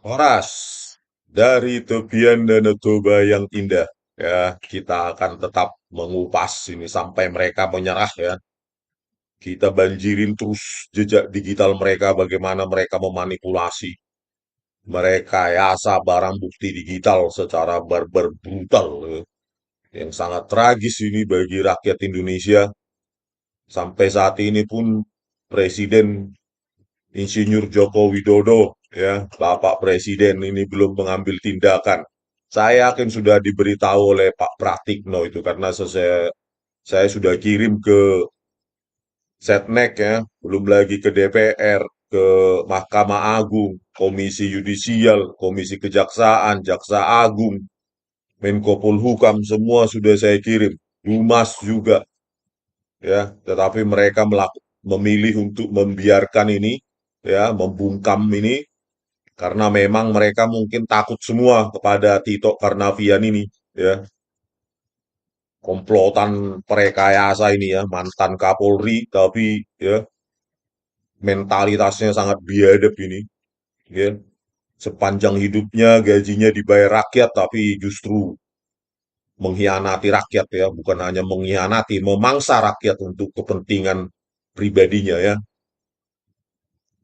Horas, dari tepian Danau Toba yang indah, ya, kita akan tetap mengupas ini sampai mereka menyerah ya. Kita banjirin terus jejak digital mereka, bagaimana mereka memanipulasi, merekayasa barang bukti digital secara barbar brutal, ya. Yang sangat tragis ini bagi rakyat Indonesia. Sampai saat ini pun Presiden Insinyur Joko Widodo, ya, Bapak Presiden ini belum mengambil tindakan. Saya yakin sudah diberitahu oleh Pak Pratikno itu karena saya sudah kirim ke Setnek ya, belum lagi ke DPR, ke Mahkamah Agung, Komisi Yudisial, Komisi Kejaksaan, Jaksa Agung, Menko Polhukam, semua sudah saya kirim. Humas juga ya, tetapi mereka memilih untuk membiarkan ini ya, membungkam ini karena memang mereka mungkin takut semua kepada Tito Karnavian ini ya, komplotan perekayasa ini ya, mantan Kapolri tapi ya mentalitasnya sangat biadab ini ya, sepanjang hidupnya gajinya dibayar rakyat tapi justru mengkhianati rakyat ya, bukan hanya mengkhianati, memangsa rakyat untuk kepentingan pribadinya ya.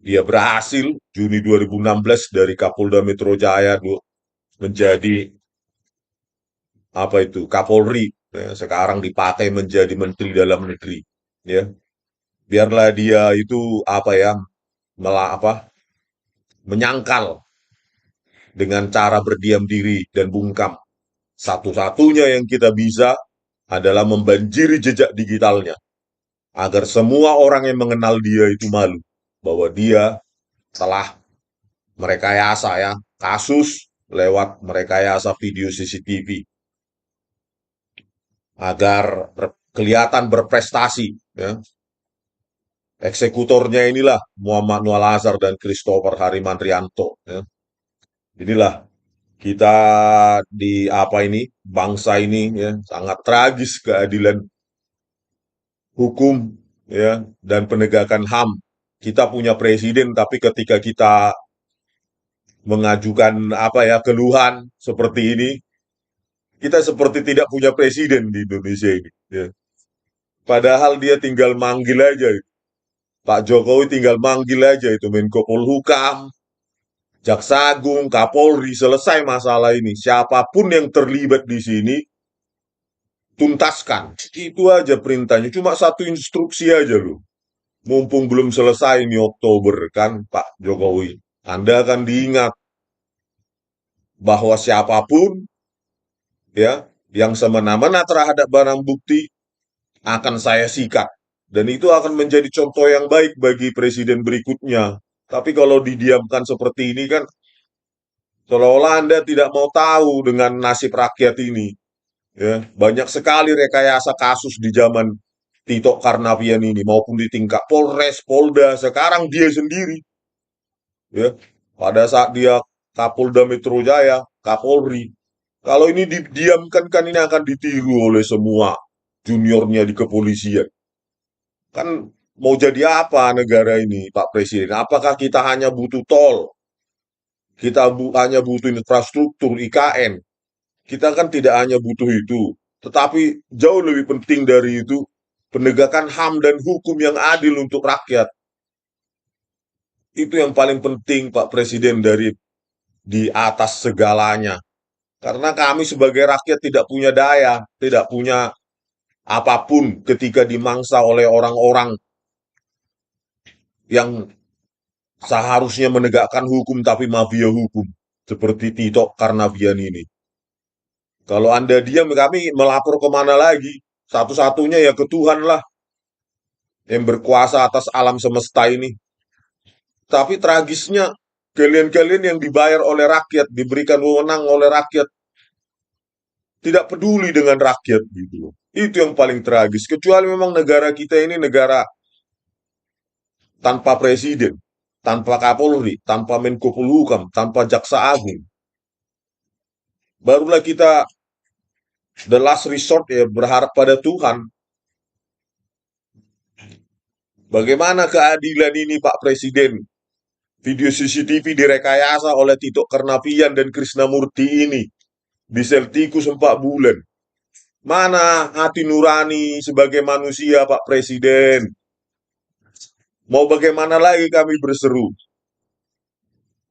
Dia berhasil Juni 2016 dari Kapolda Metro Jaya menjadi apa itu Kapolri ya, sekarang dipakai menjadi Menteri Dalam Negeri ya. Biarlah dia itu apa ya, apa, menyangkal dengan cara berdiam diri dan bungkam. Satu-satunya yang kita bisa adalah membanjiri jejak digitalnya agar semua orang yang mengenal dia itu malu bahwa dia telah merekayasa ya kasus lewat merekayasa video CCTV agar kelihatan berprestasi ya. Eksekutornya inilah Muhammad Nual Azhar dan Christopher Harimantrianto ya. Inilah kita di apa ini, bangsa ini ya, sangat tragis keadilan hukum ya dan penegakan HAM. Kita punya presiden tapi ketika kita mengajukan apa ya keluhan seperti ini, kita seperti tidak punya presiden di Indonesia ini ya. Padahal dia tinggal manggil aja. Pak Jokowi tinggal manggil aja itu Menko Polhukam, Jaksa Agung, Kapolri, selesai masalah ini. Siapapun yang terlibat di sini, tuntaskan. Itu aja perintahnya. Cuma satu instruksi aja loh. Mumpung belum selesai ini Oktober kan Pak Jokowi. Anda akan diingat bahwa siapapun ya yang semena-mena terhadap barang bukti akan saya sikat. Dan itu akan menjadi contoh yang baik bagi presiden berikutnya. Tapi kalau didiamkan seperti ini kan seolah-olah Anda tidak mau tahu dengan nasib rakyat ini. Ya, banyak sekali rekayasa kasus di zaman Tito Karnavian ini maupun di tingkat Polres, Polda, sekarang dia sendiri ya. Pada saat dia Kapolda Metro Jaya, Kapolri. Kalau ini didiamkan kan ini akan ditiru oleh semua juniornya di kepolisian. Kan mau jadi apa negara ini, Pak Presiden? Apakah kita hanya butuh tol? Kita hanya butuh infrastruktur IKN. Kita kan tidak hanya butuh itu, tetapi jauh lebih penting dari itu penegakan HAM dan hukum yang adil untuk rakyat. Itu yang paling penting Pak Presiden dari di atas segalanya. Karena kami sebagai rakyat tidak punya daya, tidak punya apapun ketika dimangsa oleh orang-orang yang seharusnya menegakkan hukum tapi mafia hukum. Seperti Tito Karnavian ini. Kalau Anda diam, kami melapor kemana lagi? Satu-satunya ya ke Tuhan lah yang berkuasa atas alam semesta ini. Tapi tragisnya, kalian-kalian yang dibayar oleh rakyat, diberikan wewenang oleh rakyat, tidak peduli dengan rakyat gitu. Itu yang paling tragis. Kecuali memang negara kita ini negara tanpa presiden, tanpa Kapolri, tanpa Menko Polhukam, tanpa Jaksa Agung. Barulah kita the last resort ya berharap pada Tuhan. Bagaimana keadilan ini Pak Presiden? Video CCTV direkayasa oleh Tito Karnavian dan Krisnamurti ini di sel tikus 4 bulan. Mana hati nurani sebagai manusia, Pak Presiden? Mau bagaimana lagi kami berseru?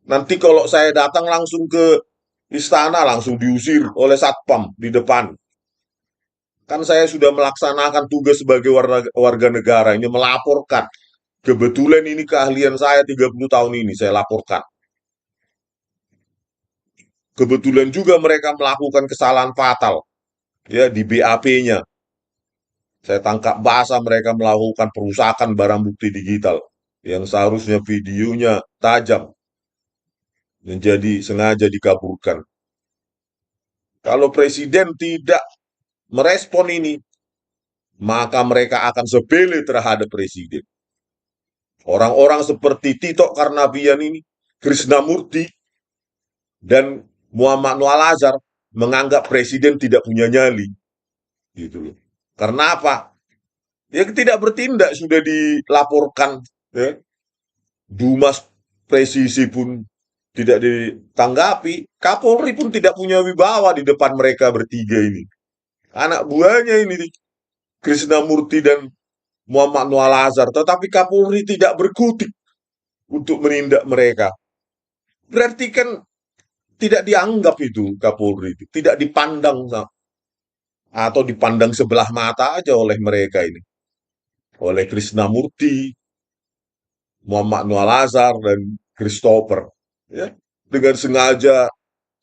Nanti kalau saya datang langsung ke istana, langsung diusir oleh Satpam di depan. Kan saya sudah melaksanakan tugas sebagai warga negara, ini melaporkan. Kebetulan ini keahlian saya 30 tahun ini, saya laporkan. Kebetulan juga mereka melakukan kesalahan fatal ya di BAP-nya. Saya tangkap basah mereka melakukan perusakan barang bukti digital yang seharusnya videonya tajam menjadi sengaja dikaburkan. Kalau presiden tidak merespon ini, maka mereka akan sepele terhadap presiden. Orang-orang seperti Tito Karnavian ini, Krisnamurti, dan Muhammad Noor Azhar menganggap presiden tidak punya nyali. Gitu loh. Karena apa? Ya tidak bertindak, sudah dilaporkan. Ya. Dumas presisi pun tidak ditanggapi. Kapolri pun tidak punya wibawa di depan mereka bertiga ini. Anak buahnya ini, Krisnamurti dan Muhammad Noor Azhar. Tetapi Kapolri tidak berkutik untuk menindak mereka. Berarti kan tidak dianggap itu Kapolri. Tidak dipandang atau dipandang sebelah mata aja oleh mereka ini. Oleh Krisnamurti, Muhammad Noor Azhar, dan Christopher. Ya, dengan sengaja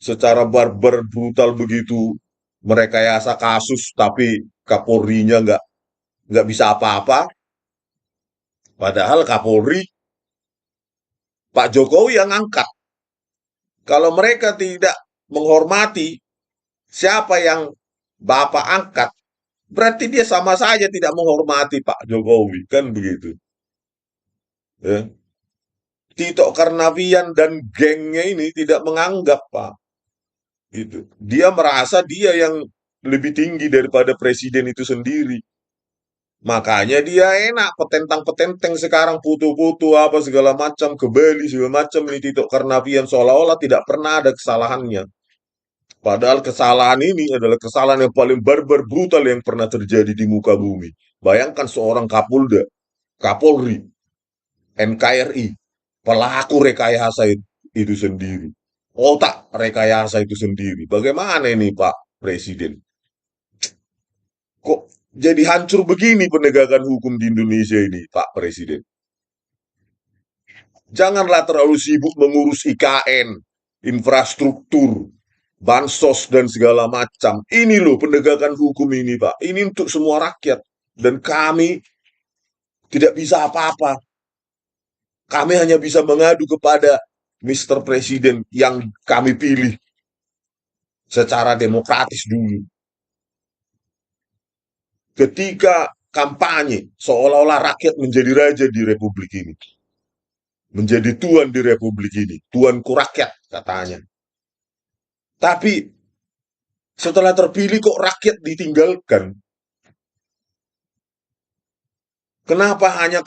secara barbar brutal begitu merekayasa kasus, tapi Kapolrinya nggak bisa apa-apa. Padahal Kapolri Pak Jokowi yang angkat. Kalau mereka tidak menghormati siapa yang Bapak angkat, berarti dia sama saja tidak menghormati Pak Jokowi, kan begitu. Ya. Tito Karnavian dan gengnya ini tidak menganggap Pak. Gitu. Dia merasa dia yang lebih tinggi daripada presiden itu sendiri. Makanya dia enak petentang-petenteng sekarang foto-foto apa segala macam ke Bali segala macam ini Tito Karnavian seolah-olah tidak pernah ada kesalahannya. Padahal kesalahan ini adalah kesalahan yang paling barbar brutal yang pernah terjadi di muka bumi. Bayangkan seorang Kapolda, Kapolri, NKRI, pelaku rekayasa itu sendiri. Otak rekayasa itu sendiri. Bagaimana ini Pak Presiden? Kok jadi hancur begini penegakan hukum di Indonesia ini, Pak Presiden? Janganlah terlalu sibuk mengurus IKN, infrastruktur, bansos, dan segala macam. Ini loh penegakan hukum ini, Pak. Ini untuk semua rakyat. Dan kami tidak bisa apa-apa. Kami hanya bisa mengadu kepada Mr. Presiden yang kami pilih secara demokratis dulu. Ketika kampanye, seolah-olah rakyat menjadi raja di Republik ini. Menjadi tuan di Republik ini. Tuanku rakyat, katanya. Tapi setelah terpilih kok rakyat ditinggalkan? Kenapa hanya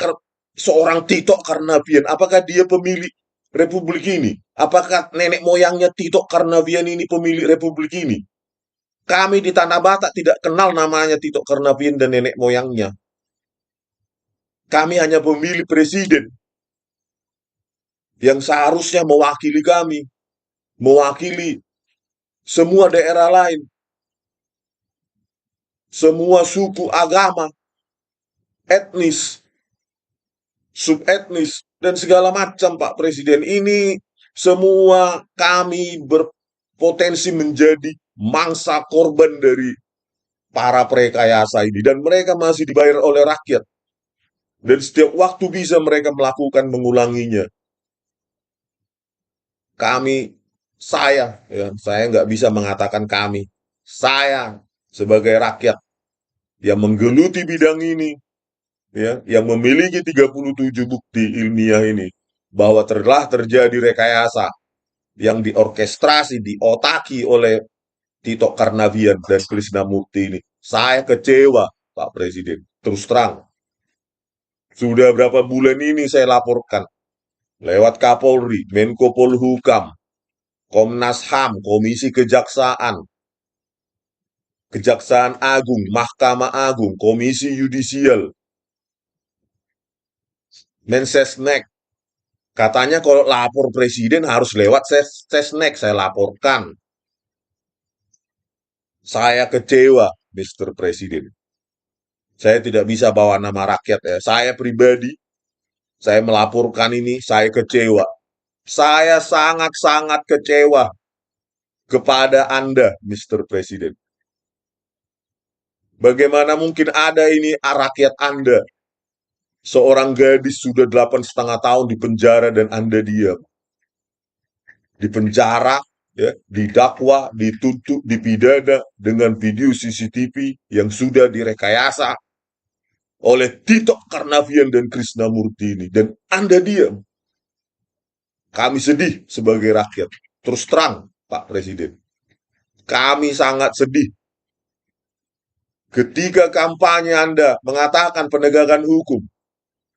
seorang Tito Karnavian? Apakah dia pemilik Republik ini? Apakah nenek moyangnya Tito Karnavian ini pemilik Republik ini? Kami di Tanah Batak tidak kenal namanya Tito Karnavian dan nenek moyangnya. Kami hanya pemilih presiden yang seharusnya mewakili kami, mewakili semua daerah lain, semua suku, agama, etnis, subetnis, dan segala macam Pak Presiden. Ini semua kami berpotensi menjadi mangsa korban dari para prekayasa ini. Dan mereka masih dibayar oleh rakyat. Dan setiap waktu bisa mereka melakukan mengulanginya. Kami, saya nggak bisa mengatakan kami. Saya sebagai rakyat yang menggeluti bidang ini, ya, yang memiliki 37 bukti ilmiah ini, bahwa telah terjadi rekayasa yang diorkestrasi, diotaki oleh Tito Karnavian dan Krisnamurti ini. Saya kecewa, Pak Presiden. Terus terang, sudah berapa bulan ini saya laporkan. lewat Kapolri, Menko Polhukam, Komnas HAM, Komisi Kejaksaan, Kejaksaan Agung, Mahkamah Agung, Komisi Yudisial, Mensesnek. Katanya kalau lapor presiden harus lewat Sesnek, saya laporkan. Saya kecewa, Mr. Presiden. Saya tidak bisa bawa nama rakyat ya. Saya pribadi, saya melaporkan ini, saya kecewa. Saya sangat-sangat kecewa kepada Anda, Mr. Presiden. Bagaimana mungkin ada ini rakyat Anda? Seorang gadis sudah 8,5 tahun di penjara dan Anda diam. Di penjara, ya, didakwa, dituntut, dipidana dengan video CCTV yang sudah direkayasa oleh Tito Karnavian dan Krisnamurti ini. Dan Anda diam. Kami sedih sebagai rakyat. Terus terang, Pak Presiden. Kami sangat sedih ketika kampanye Anda mengatakan penegakan hukum.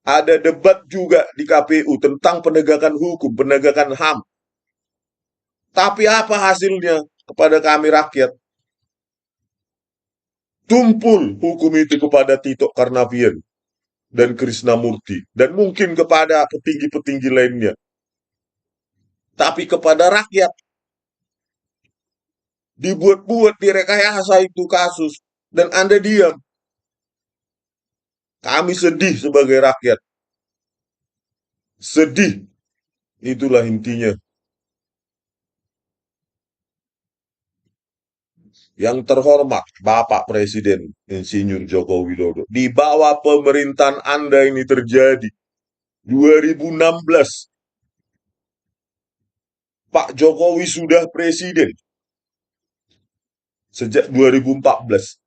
Ada debat juga di KPU tentang penegakan hukum, penegakan HAM. Tapi apa hasilnya kepada kami rakyat? Tumpul hukum itu kepada Tito Karnavian dan Krisnamurti. Dan mungkin kepada petinggi-petinggi lainnya. Tapi kepada rakyat, dibuat-buat, direkayasa itu kasus. Dan Anda diam. Kami sedih sebagai rakyat. Sedih. Itulah intinya. Yang terhormat Bapak Presiden Insinyur Joko Widodo. Di bawah pemerintahan Anda ini terjadi. 2016. Pak Jokowi sudah presiden. Sejak 2014.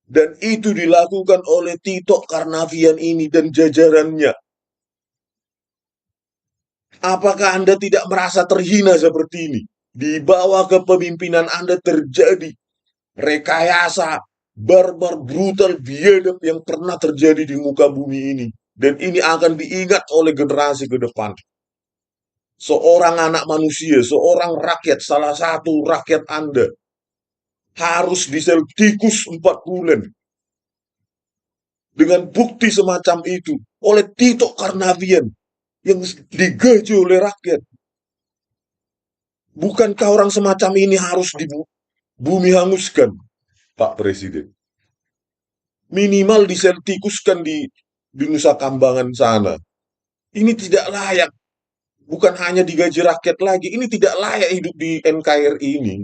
Dan itu dilakukan oleh Tito Karnavian ini dan jajarannya. Apakah Anda tidak merasa terhina seperti ini? Di bawah kepemimpinan Anda terjadi rekayasa barbar, brutal, biadab yang pernah terjadi di muka bumi ini. Dan ini akan diingat oleh generasi ke depan. Seorang anak manusia, seorang rakyat, salah satu rakyat Anda, harus disel tikus 4 bulan. Dengan bukti semacam itu, oleh Tito Karnavian, yang digaji oleh rakyat. Bukankah orang semacam ini harus di bumi hanguskan, Pak Presiden? Minimal diseltikuskan di Nusa Kambangan sana. Ini tidak layak. Bukan hanya digaji rakyat lagi. Ini tidak layak hidup di NKRI ini.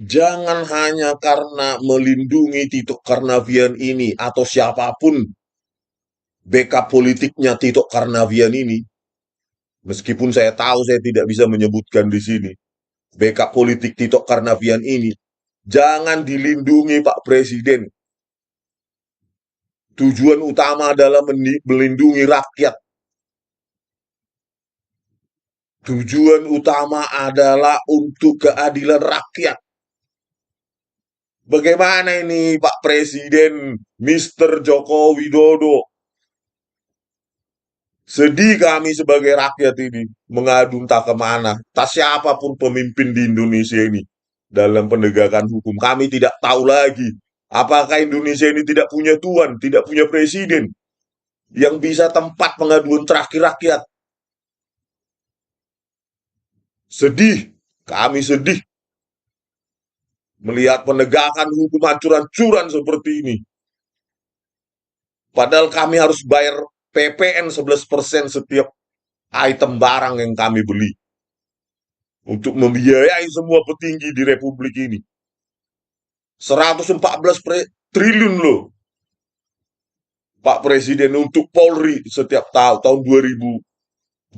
Jangan hanya karena melindungi Tito Karnavian ini atau siapapun backup politiknya Tito Karnavian ini. Meskipun saya tahu saya tidak bisa menyebutkan di sini. Backup politik Tito Karnavian ini. Jangan dilindungi Pak Presiden. Tujuan utama adalah melindungi rakyat. Tujuan utama adalah untuk keadilan rakyat. Bagaimana ini Pak Presiden, Mr. Joko Widodo? Sedih kami sebagai rakyat ini mengadu entah kemana. Tak siapapun pemimpin di Indonesia ini dalam penegakan hukum. Kami tidak tahu lagi apakah Indonesia ini tidak punya tuan, tidak punya presiden yang bisa tempat pengaduan terakhir rakyat. Sedih, kami sedih melihat penegakan hukum hancur-hancuran seperti ini. Padahal kami harus bayar PPN 11% setiap item barang yang kami beli. Untuk membiayai semua petinggi di Republik ini. 114 triliun loh. Pak Presiden untuk Polri setiap tahun 2024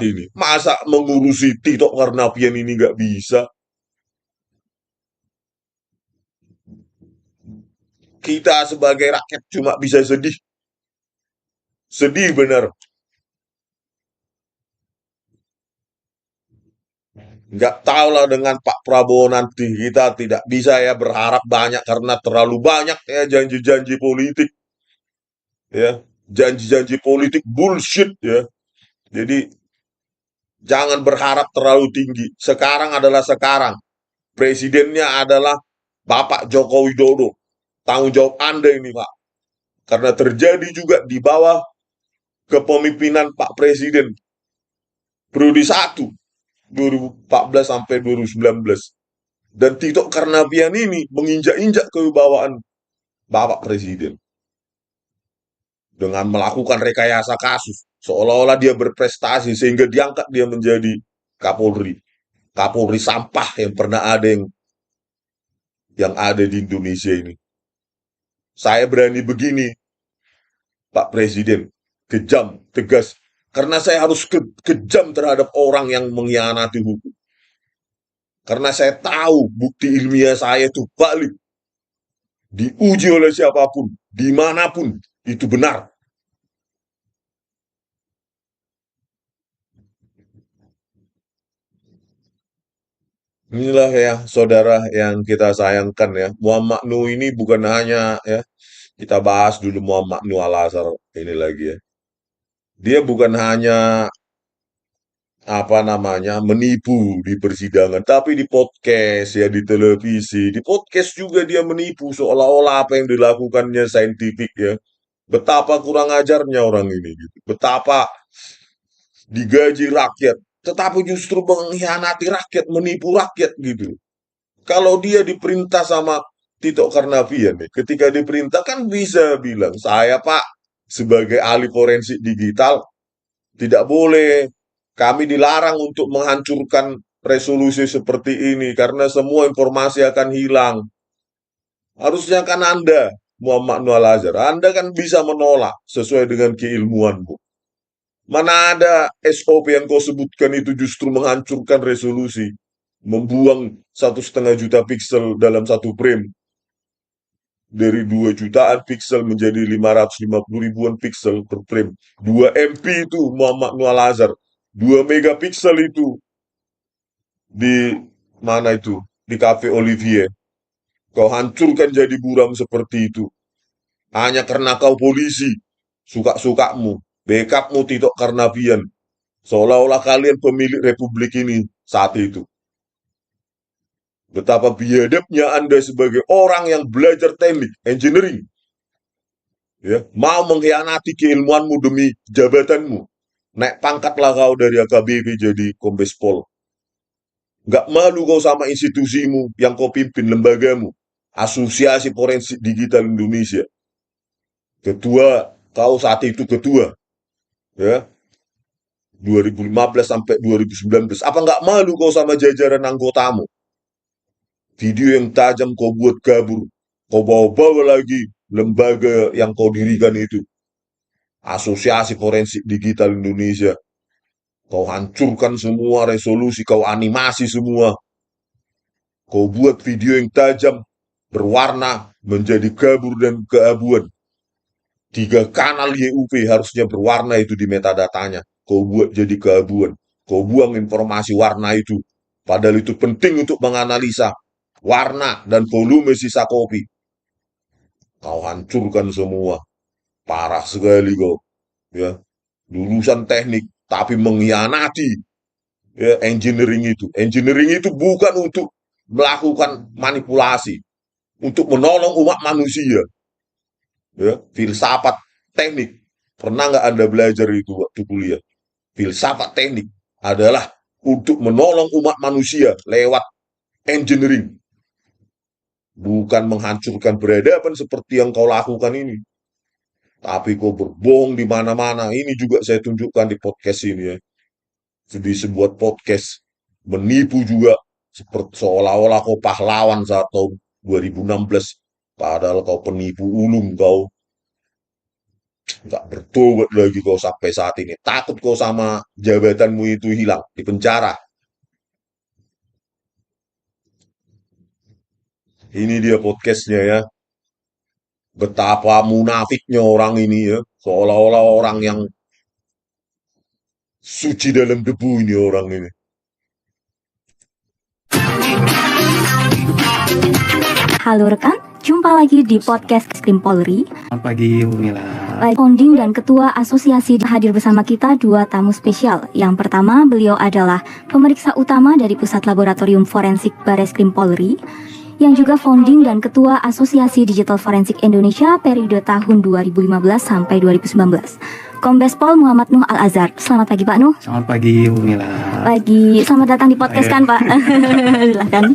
ini. Masa mengurusi Tito Karnavian ini nggak bisa? Kita sebagai rakyat cuma bisa sedih. Sedih benar. Nggak tahu lah dengan Pak Prabowo nanti kita tidak bisa ya berharap banyak karena terlalu banyak ya janji-janji politik ya. Janji-janji politik bullshit ya. Jadi jangan berharap terlalu tinggi. Sekarang adalah sekarang. Presidennya adalah Bapak Joko Widodo. Tanggung jawab Anda ini, Pak. Karena terjadi juga di bawah kepemimpinan Pak Presiden periode 1 2014 sampai 2019. Dan Tito Karnavian ini menginjak-injak kewibawaan Bapak Presiden dengan melakukan rekayasa kasus seolah-olah dia berprestasi sehingga diangkat dia menjadi Kapolri. Kapolri sampah yang pernah ada yang ada di Indonesia ini. Saya berani begini, Pak Presiden, kejam, tegas. Karena saya harus kejam terhadap orang yang mengkhianati hukum. Karena saya tahu bukti ilmiah saya itu valid. Diuji oleh siapapun, dimanapun, itu benar. Inilah ya saudara yang kita sayangkan ya. Muhammad Nuh ini bukan hanya ya, kita bahas dulu Muhammad Nuh Al-Azhar ini lagi ya. Dia bukan hanya apa namanya menipu di persidangan, tapi di podcast ya di televisi, di podcast juga dia menipu seolah-olah apa yang dilakukannya saintifik ya. Betapa kurang ajarnya orang ini gitu. Betapa digaji rakyat, tetapi justru mengkhianati rakyat, menipu rakyat gitu. Kalau dia diperintah sama Tito Karnavian nih, ketika diperintah kan bisa bilang, saya Pak sebagai ahli forensik digital tidak boleh, kami dilarang untuk menghancurkan resolusi seperti ini karena semua informasi akan hilang. Harusnya kan Anda, Muhammad Nual Azhar, Anda kan bisa menolak sesuai dengan keilmuanmu. Mana ada SOP yang kau sebutkan itu justru menghancurkan resolusi, membuang 1,5 juta piksel dalam satu frame dari 2 jutaan piksel menjadi 550 ribuan piksel per frame. 2 MP itu Muhammad Nual Azhar, 2 megapiksel itu di mana itu? Di Cafe Olivier. Kau hancurkan jadi buram seperti itu. Hanya karena kau polisi. Suka-sukamu. Backupmu Tito Karnavian. Seolah-olah kalian pemilik republik ini saat itu. Betapa biadabnya Anda sebagai orang yang belajar teknik, engineering. Ya, mau mengkhianati keilmuanmu demi jabatanmu. Naik pangkatlah kau dari AKBP jadi Kombes Pol. Nggak malu kau sama institusimu yang kau pimpin, lembagamu. Asosiasi Forensik Digital Indonesia. Ketua, kau saat itu ketua. Ya, 2015 sampai 2019. Apa nggak malu kau sama jajaran anggotamu? Video yang tajam kau buat kabur. Kau bawa-bawa lagi lembaga yang kau dirikan itu. Asosiasi Forensik Digital Indonesia. Kau hancurkan semua resolusi, kau animasi semua. Kau buat video yang tajam, berwarna, menjadi kabur dan keabuan. 3 kanal YUP harusnya berwarna itu di metadatanya. Kau buat jadi keabuan. Kau buang informasi warna itu. Padahal itu penting untuk menganalisa warna dan volume sisa kopi. Kau hancurkan semua. Parah sekali kau. Ya, lulusan teknik tapi mengkhianati ya, engineering itu. Engineering itu bukan untuk melakukan manipulasi, untuk menolong umat manusia. Ya, filsafat teknik. Pernah nggak Anda belajar itu waktu kuliah? Filsafat teknik adalah untuk menolong umat manusia lewat engineering. Bukan menghancurkan peradaban seperti yang kau lakukan ini. Tapi kau berbohong di mana-mana. Ini juga saya tunjukkan di podcast ini ya. Di sebuah podcast. Menipu juga. Seperti seolah-olah kau pahlawan saat tahun 2016. Padahal kau penipu ulung kau. Nggak bertobat lagi kau sampai saat ini. Takut kau sama jabatanmu itu hilang di penjara. Ini dia podcastnya ya. Betapa munafiknya orang ini ya. Seolah-olah orang yang suci dalam debu ini orang ini. Halo rekan, jumpa lagi di podcast Krim Polri. Selamat pagi Bu Mila. Founding dan Ketua Asosiasi hadir bersama kita dua tamu spesial. Yang pertama, beliau adalah pemeriksa utama dari Pusat Laboratorium Forensik Bareskrim Polri, yang juga founding dan Ketua Asosiasi Digital Forensik Indonesia periode tahun 2015 sampai 2019. Kombes Pol Muhammad Nuh Al-Azhar. Selamat pagi Pak Nuh. Selamat pagi Bu Mila. Pagi, selamat datang di podcast kan Pak. Silakan.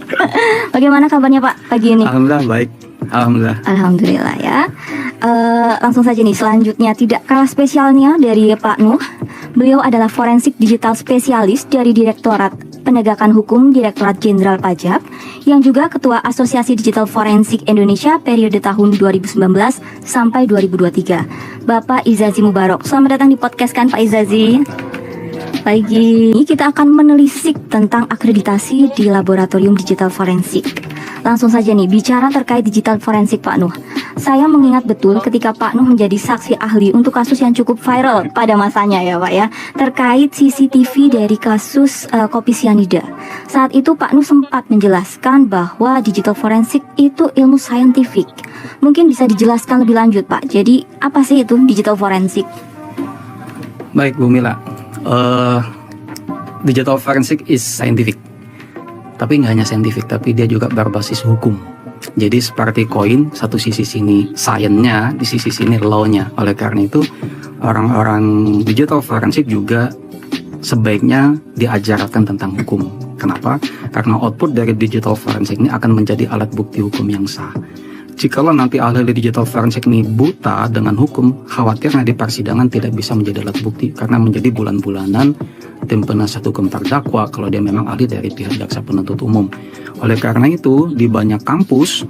Bagaimana kabarnya Pak pagi ini? Alhamdulillah baik. Alhamdulillah. Alhamdulillah ya. Langsung saja nih, selanjutnya tidak kalah spesialnya dari Pak Nuh. Beliau adalah forensik digital spesialis dari Direktorat Penegakan Hukum Direktorat Jenderal Pajak, yang juga Ketua Asosiasi Digital Forensik Indonesia periode tahun 2019 sampai 2023. Bapak Izazi Mubarok. Selamat datang di podcast kan Pak Izazi. Pagi ini kita akan menelisik tentang akreditasi di Laboratorium Digital Forensik. Langsung saja nih, bicara terkait digital forensik Pak Nuh. Saya mengingat betul ketika Pak Nuh menjadi saksi ahli untuk kasus yang cukup viral pada masanya ya Pak ya, terkait CCTV dari kasus kopi sianida. Saat itu Pak Nuh sempat menjelaskan bahwa digital forensik itu ilmu saintifik. Mungkin bisa dijelaskan lebih lanjut Pak. Jadi apa sih itu digital forensik? Baik Bu Mila. Digital forensik is scientific. Tapi nggak hanya saintifik, tapi dia juga berbasis hukum. Jadi seperti koin, satu sisi sini science-nya, di sisi sini law-nya. Oleh karena itu, orang-orang digital forensik juga sebaiknya diajarkan tentang hukum. Kenapa? Karena output dari digital forensik ini akan menjadi alat bukti hukum yang sah. Jikalau nanti ahli digital forensik ini buta dengan hukum, khawatirnya di persidangan tidak bisa menjadi alat bukti karena menjadi bulan-bulanan tim penasihat hukum terdakwa kalau dia memang ahli dari pihak jaksa penuntut umum. Oleh karena itu, di banyak kampus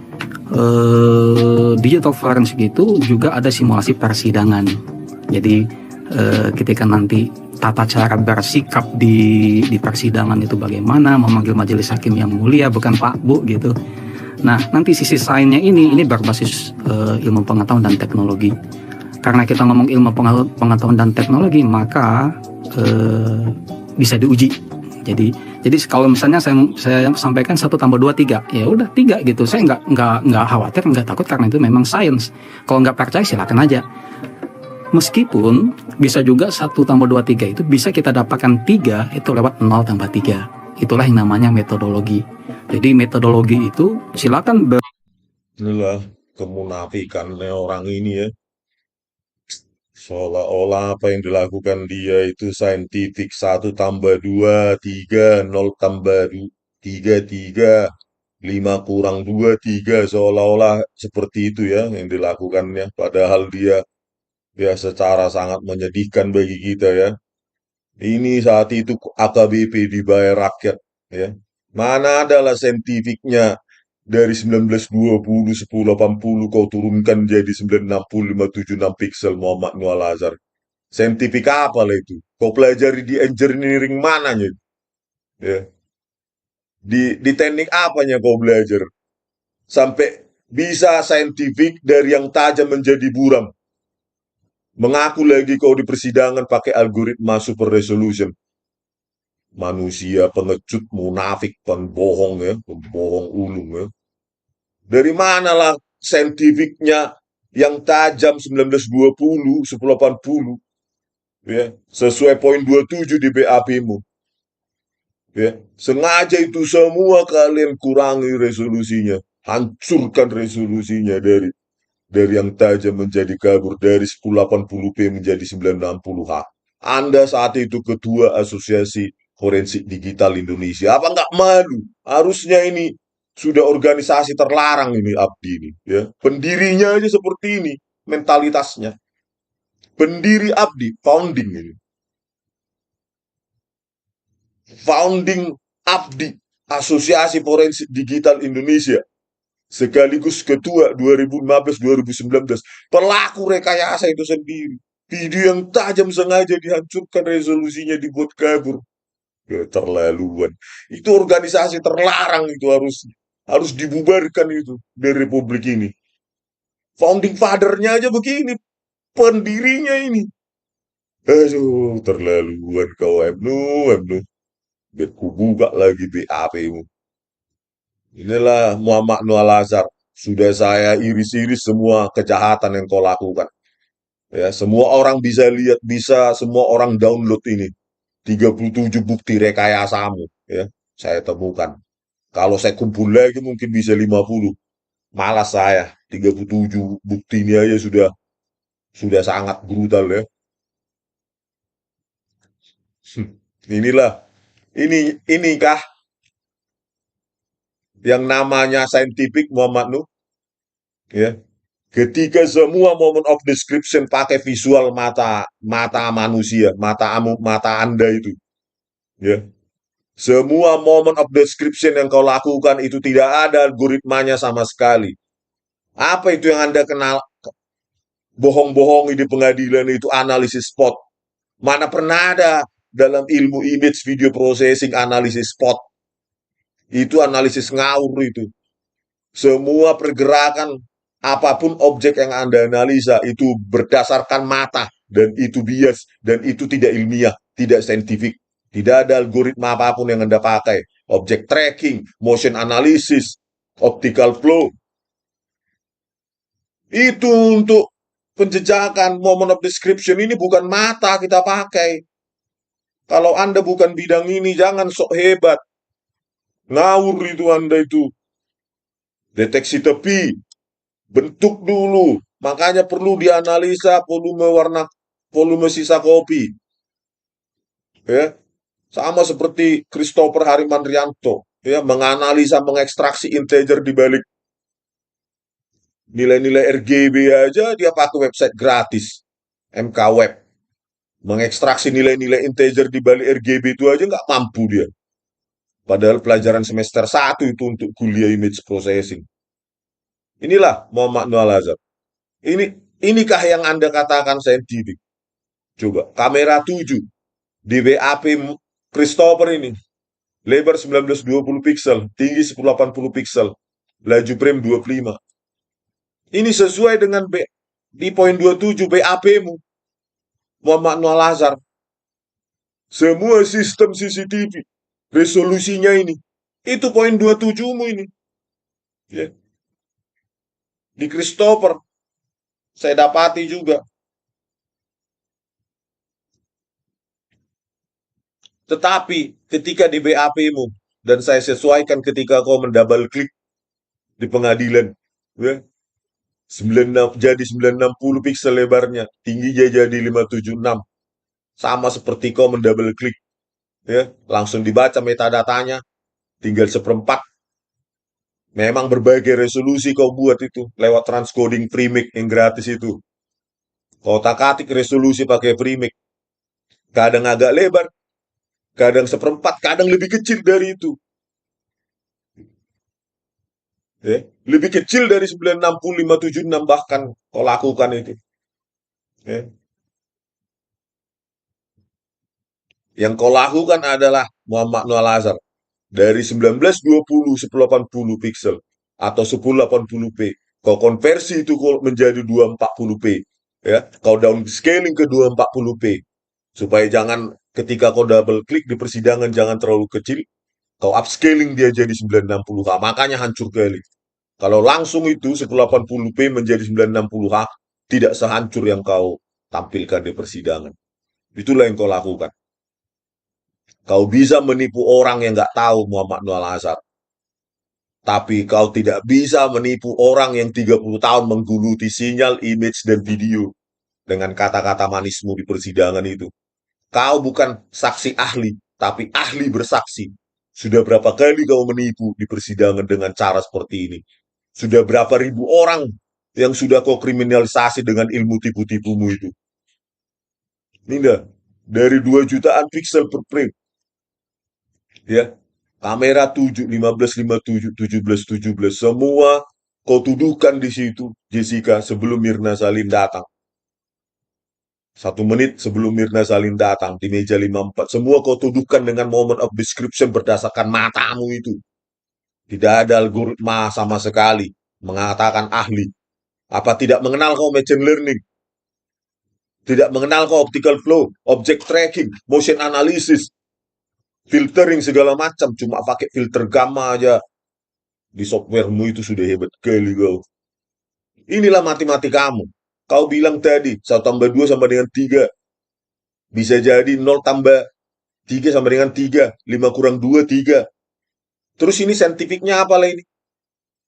digital forensik itu juga ada simulasi persidangan. Jadi ketika nanti tata cara bersikap di persidangan itu bagaimana, memanggil majelis hakim yang mulia bukan Pak Bu gitu. Nah, nanti sisi sainsnya ini berbasis ilmu pengetahuan dan teknologi. Karena kita ngomong ilmu pengetahuan dan teknologi, maka bisa diuji. Jadi kalau misalnya saya sampaikan 1 tambah 2 3, ya udah 3 gitu. Saya nggak khawatir, nggak takut karena itu memang sains. Kalau nggak percaya silakan aja. Meskipun bisa juga 1 tambah 2 3 itu bisa kita dapatkan 3 itu lewat 0 tambah 3. Itulah yang namanya metodologi. Jadi metodologi itu silakan Inilah kemunafikannya orang ini ya. Seolah-olah apa yang dilakukan dia itu saintifik. 1 tambah 2 3, 0 tambah 3 3, 5 kurang 2 3. Seolah-olah seperti itu ya yang dilakukannya. Padahal dia secara sangat menyedihkan bagi kita ya. Ini saat itu AKBP dibayar rakyat ya. Mana adalah saintifiknya dari 1920, 1080 kau turunkan jadi 960, 576 piksel Muhammad Nuh Al-Azhar. Saintifik apa lah itu? Kau pelajari di engineering mananya? Ya. Di teknik apanya kau belajar? Sampai bisa saintifik dari yang tajam menjadi buram. Mengaku lagi kau di persidangan pakai algoritma super resolution. Manusia pengecut, munafik, pembohong ya, pembohong ulung ya. Dari manalah saintifiknya yang tajam 1920, 1080 ya, sesuai poin 27 di BAP-mu. Ya, sengaja itu semua kalian kurangi resolusinya, hancurkan resolusinya dari yang tajam menjadi kabur, dari 1080p menjadi 960H. Anda saat itu ketua Asosiasi Forensik Digital Indonesia. Apa nggak malu? Harusnya ini sudah organisasi terlarang ini Abdi ini. Ya. Pendirinya aja seperti ini mentalitasnya. Pendiri Abdi, founding ini. Founding Abdi, Asosiasi Forensik Digital Indonesia. Sekaligus ketua 2015-2019. Pelaku rekayasa itu sendiri. Video yang tajam sengaja dihancurkan, resolusinya dibuat kabur. Keterlaluan. Itu organisasi terlarang itu harus dibubarkan itu dari republik ini. Founding father-nya aja begini. Pendirinya ini. Aduh, terlaluan kau Emnu. Biar ku buka lagi BAP-mu. Inilah Muhammad Nuh Al-Azhar, Sudah saya iris-iris semua kejahatan yang kau lakukan. Ya, semua orang bisa lihat, bisa semua orang download ini. 37 bukti rekayasamu, ya. Saya temukan. Kalau saya kumpul lagi mungkin bisa 50. Malas saya. 37 bukti ini aja sudah sangat brutal ya. Inilah, inikah yang namanya scientific Muhammad Nuh, ya. Ketika semua moment of description pakai visual mata manusia, mata Anda itu, ya. Semua moment of description yang kau lakukan itu tidak ada algoritmanya sama sekali. Apa itu yang Anda kenal bohong-bohong di pengadilan itu analisis spot? Mana pernah ada dalam ilmu image video processing analisis spot? Itu analisis ngawur itu. Semua pergerakan apapun objek yang Anda analisa itu berdasarkan mata dan itu bias dan itu tidak ilmiah, tidak saintifik. Tidak ada algoritma apapun yang Anda pakai. Object tracking, motion analysis, optical flow. Itu untuk penjejakan moment of description ini bukan mata kita pakai. Kalau Anda bukan bidang ini, jangan sok hebat. Ngawur itu Anda itu. Deteksi tepi, bentuk dulu. Makanya perlu dianalisa volume sisa kopi. Ya, sama seperti Christopher Harimanrianto, ya, menganalisa, mengekstraksi integer di balik nilai-nilai RGB aja dia pakai website gratis, MK Web. Mengekstraksi nilai-nilai integer di balik RGB itu aja nggak mampu dia. Padahal pelajaran semester 1 itu untuk kuliah image processing. Inilah Muhammad Nuh Al-Azhar. Inikah yang Anda katakan saintifik? Coba, kamera 7 di WAP Christopher ini. Lebar 1920 pixel, tinggi 1080 pixel, laju frame 25. Ini sesuai dengan di poin 27 BAP-mu. Muhammad Nuh Al-Azhar. Semua sistem CCTV, resolusinya ini. Itu poin 27-mu ini. Ya. Di Christopher, saya dapati juga. Tetapi ketika di BAP-mu, dan saya sesuaikan ketika kau mendouble klik di pengadilan, ya, 96, jadi 960 pixel lebarnya, tingginya jadi 576. Sama seperti kau mendouble klik, ya, langsung dibaca metadatanya, tinggal seperempat. Memang berbagai resolusi kau buat itu lewat transcoding Premix yang gratis itu. Kau tak-atik resolusi pakai Premix. Kadang agak lebar, kadang seperempat, kadang lebih kecil dari itu. Ya, lebih kecil dari 960, 576 bahkan kau lakukan itu. Ya. Yang kau lakukan adalah Muhammad Nuh Al-Azhar dari 1920 1080 pixel atau 1080p. Kau konversi itu menjadi 240p, ya. Kau downscaling ke 240p supaya jangan ketika kau double klik di persidangan jangan terlalu kecil. Kau upscaling dia jadi 960h, makanya hancur kali. Kalau langsung itu 1080p menjadi 960h, tidak sehancur yang kau tampilkan di persidangan. Itulah yang kau lakukan. Kau bisa menipu orang yang nggak tahu Muhammad Nuh Al-Azhar. Tapi kau tidak bisa menipu orang yang 30 tahun menggeluti sinyal, image, dan video dengan kata-kata manismu di persidangan itu. Kau bukan saksi ahli, tapi ahli bersaksi. Sudah berapa kali kau menipu di persidangan dengan cara seperti ini? Sudah berapa ribu orang yang sudah kau kriminalisasi dengan ilmu tipu-tipumu itu? Ninda, dari 2 jutaan pixel per frame. Ya, kamera 7, 15, 57, 17, 17. Semua kau tuduhkan di situ, Jessica, sebelum Mirna Salim datang. 1 menit sebelum Mirna Salim datang di meja 54. Semua kau tuduhkan dengan moment of description berdasarkan matamu itu. Tidak ada algoritma sama sekali mengatakan ahli. Apa tidak mengenal kau machine learning? Tidak mengenal kau optical flow, object tracking, motion analysis, filtering segala macam. Cuma pakai filter gamma aja. Di softwaremu itu sudah hebat kali kau. Inilah mati-mati kamu. Kau bilang tadi, 1 tambah 2 sama dengan 3. Bisa jadi 0 tambah 3 sama dengan 3. 5 kurang 2, 3. Terus ini saintifiknya apa lah ini?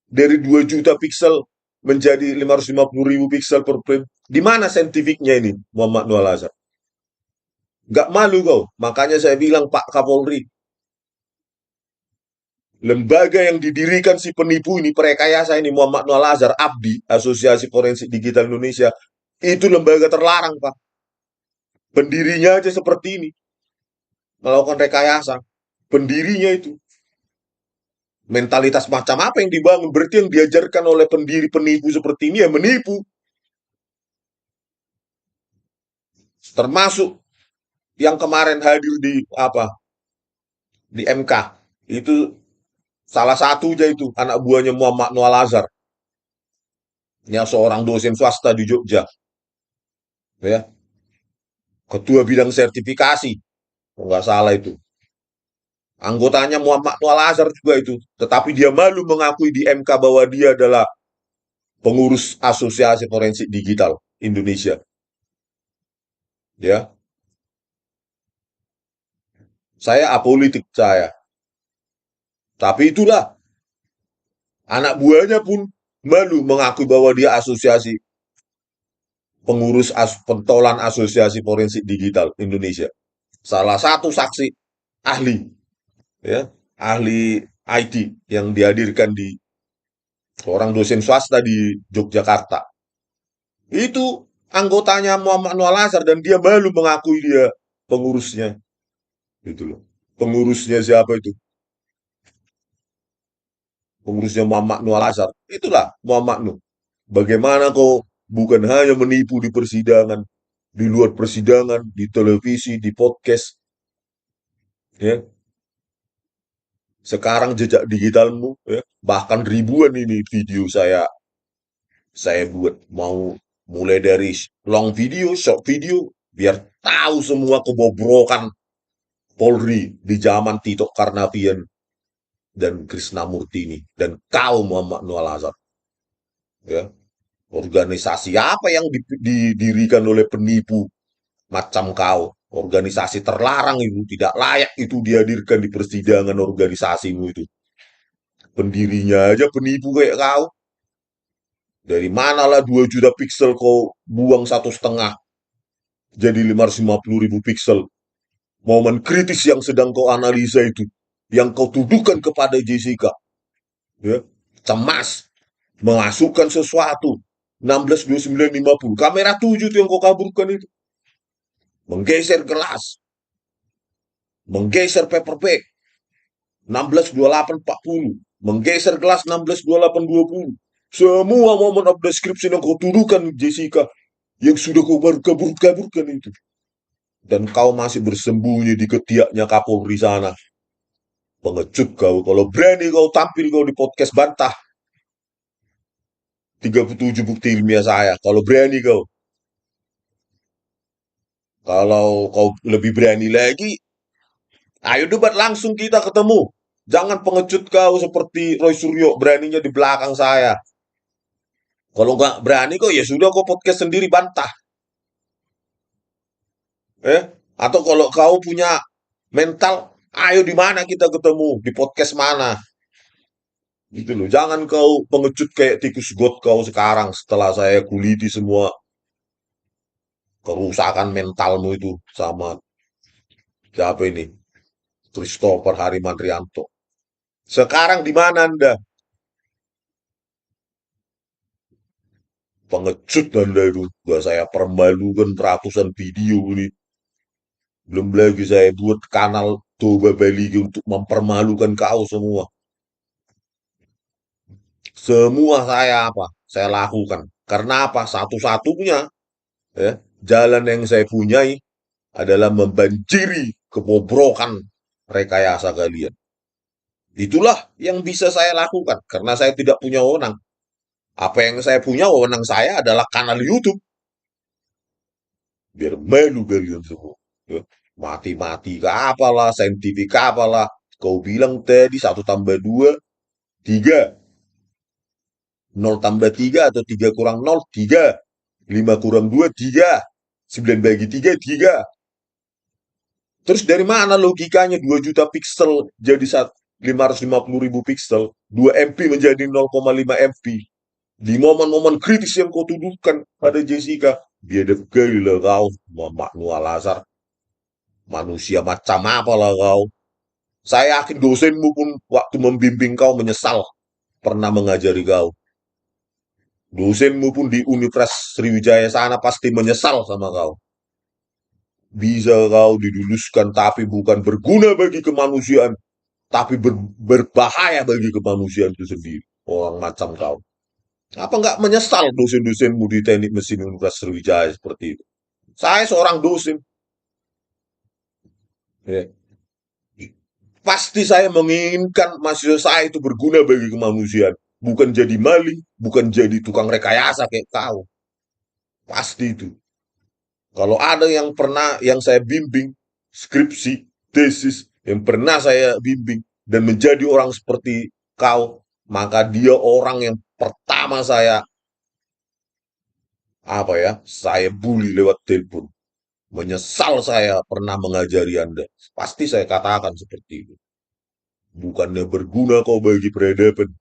Dari 2 juta piksel menjadi 550.000 piksel per frame. Di mana saintifiknya ini, Muhammad Nur Al-Azhar? Gak malu kau. Makanya saya bilang, Pak Kapolri, lembaga yang didirikan si penipu ini, perekayasa ini, Muhammad Nur Al-Azhar, ABDI, Asosiasi Forensik Digital Indonesia, itu lembaga terlarang, Pak. Pendirinya aja seperti ini, melakukan rekayasa. Pendirinya itu. Mentalitas macam apa yang dibangun? Berarti yang diajarkan oleh pendiri penipu seperti ini ya menipu. Termasuk yang kemarin hadir di MK. Itu salah satunya itu anak buahnya Muhammad Nur Al-Azhar. Ya, seorang dosen swasta di Jogja. Ya, ketua bidang sertifikasi. Enggak salah itu. Anggotanya Muhammad Nur Al-Azhar juga itu. Tetapi dia malu mengakui di MK bahwa dia adalah pengurus Asosiasi Forensik Digital Indonesia. Ya, saya apolitik saya. Tapi itulah, anak buahnya pun malu mengakui bahwa dia asosiasi pengurus pentolan Asosiasi Forensik Digital Indonesia. Salah satu saksi ahli, ya, ahli IT yang dihadirkan di orang dosen swasta di Yogyakarta. Itu anggotanya Muhammad Nur Al-Azhar dan dia malu mengakui dia pengurusnya. Gitu loh. Pengurusnya siapa itu? Pengurusnya Muhammad Nur Al-Azhar. Itulah Muhammad Nur. Bagaimana kau bukan hanya menipu di persidangan, di luar persidangan, di televisi, di podcast, ya. Sekarang jejak digitalmu, ya, bahkan ribuan ini video saya buat, mau mulai dari long video, short video, biar tahu semua kebobrokan Polri di zaman Tito Karnavian dan Krisnamurti ini dan kau Muhammad Nur Al-Azhar, ya. Organisasi apa yang didirikan oleh penipu macam kau? Organisasi terlarang itu, tidak layak itu dihadirkan di persidangan organisasimu itu. Pendirinya aja penipu kayak kau. Dari manalah 2 juta piksel kau buang 1,5 jadi 550.000 piksel. Momen kritis yang sedang kau analisa itu, yang kau tuduhkan kepada Jessica, ya, cemas, memasukkan sesuatu, 16:29:50, kamera 7 itu yang kau kaburkan itu, menggeser gelas, menggeser paper bag, 16:28:40, menggeser gelas 16:28:20, semua momen of description yang kau tuduhkan Jessica, yang sudah kau baru kabur-kaburkan itu. Dan kau masih bersembunyi di ketiaknya Kapolri sana. Pengecut kau, kalau berani kau tampil kau di podcast bantah 37 bukti ilmiah saya, kalau berani kau. Kalau kau lebih berani lagi, ayo debat langsung kita ketemu. Jangan pengecut kau seperti Roy Suryo, beraninya di belakang saya. Kalau nggak berani kau, ya sudah kau podcast sendiri bantah. Atau kalau kau punya mental, ayo di mana kita ketemu, di podcast mana. Gitu loh. Jangan kau pengecut kayak tikus got kau sekarang setelah saya kuliti semua kerusakan mentalmu itu sama siapa ini? Christopher Harimantrianto. Sekarang di mana Anda? Pengecut Anda itu. Gak saya permalukan ratusan video ini. Belum lagi saya buat kanal Toba Bali untuk mempermalukan kau semua. Semua saya lakukan. Karena apa? Satu-satunya, ya, jalan yang saya punyai adalah membanjiri kebobrokan rekayasa kalian. Itulah yang bisa saya lakukan karena saya tidak punya wewenang. Apa yang saya punya, wewenang saya adalah kanal YouTube. Biar malu kalian semua. Ya, mati-mati ke apalah, saintifik apalah. Kau bilang tadi 1 tambah 2 3. 0 tambah 3 atau 3 kurang 0, 3. 5 kurang 2, 3. 9 bagi 3, 3. Terus dari mana logikanya 2 juta piksel jadi 550.000 piksel, 2 MP menjadi 0,5 MP. Di momen-momen kritis yang kau tuduhkan pada Jessica, biadab gila kau, Muhammad Nuh Al-Azhar. Manusia macam apalah kau. Saya yakin dosenmu pun waktu membimbing kau menyesal pernah mengajari kau. Dosenmu pun di Universitas Sriwijaya sana pasti menyesal sama kau. Bisa kau diluluskan tapi bukan berguna bagi kemanusiaan, tapi berbahaya bagi kemanusiaan itu sendiri. Orang macam kau. Apa nggak menyesal dosen-dosenmu di Teknik Mesin Universitas Sriwijaya seperti itu? Saya seorang dosen. Ya. Pasti saya menginginkan mahasiswa saya itu berguna bagi kemanusiaan. Bukan jadi maling, bukan jadi tukang rekayasa kayak kau. Pasti itu. Kalau ada yang pernah, yang saya bimbing, skripsi, tesis, yang pernah saya bimbing, dan menjadi orang seperti kau, maka dia orang yang pertama saya bully lewat telepon. Menyesal saya pernah mengajari Anda. Pasti saya katakan seperti itu. Bukannya berguna kau bagi peradaban,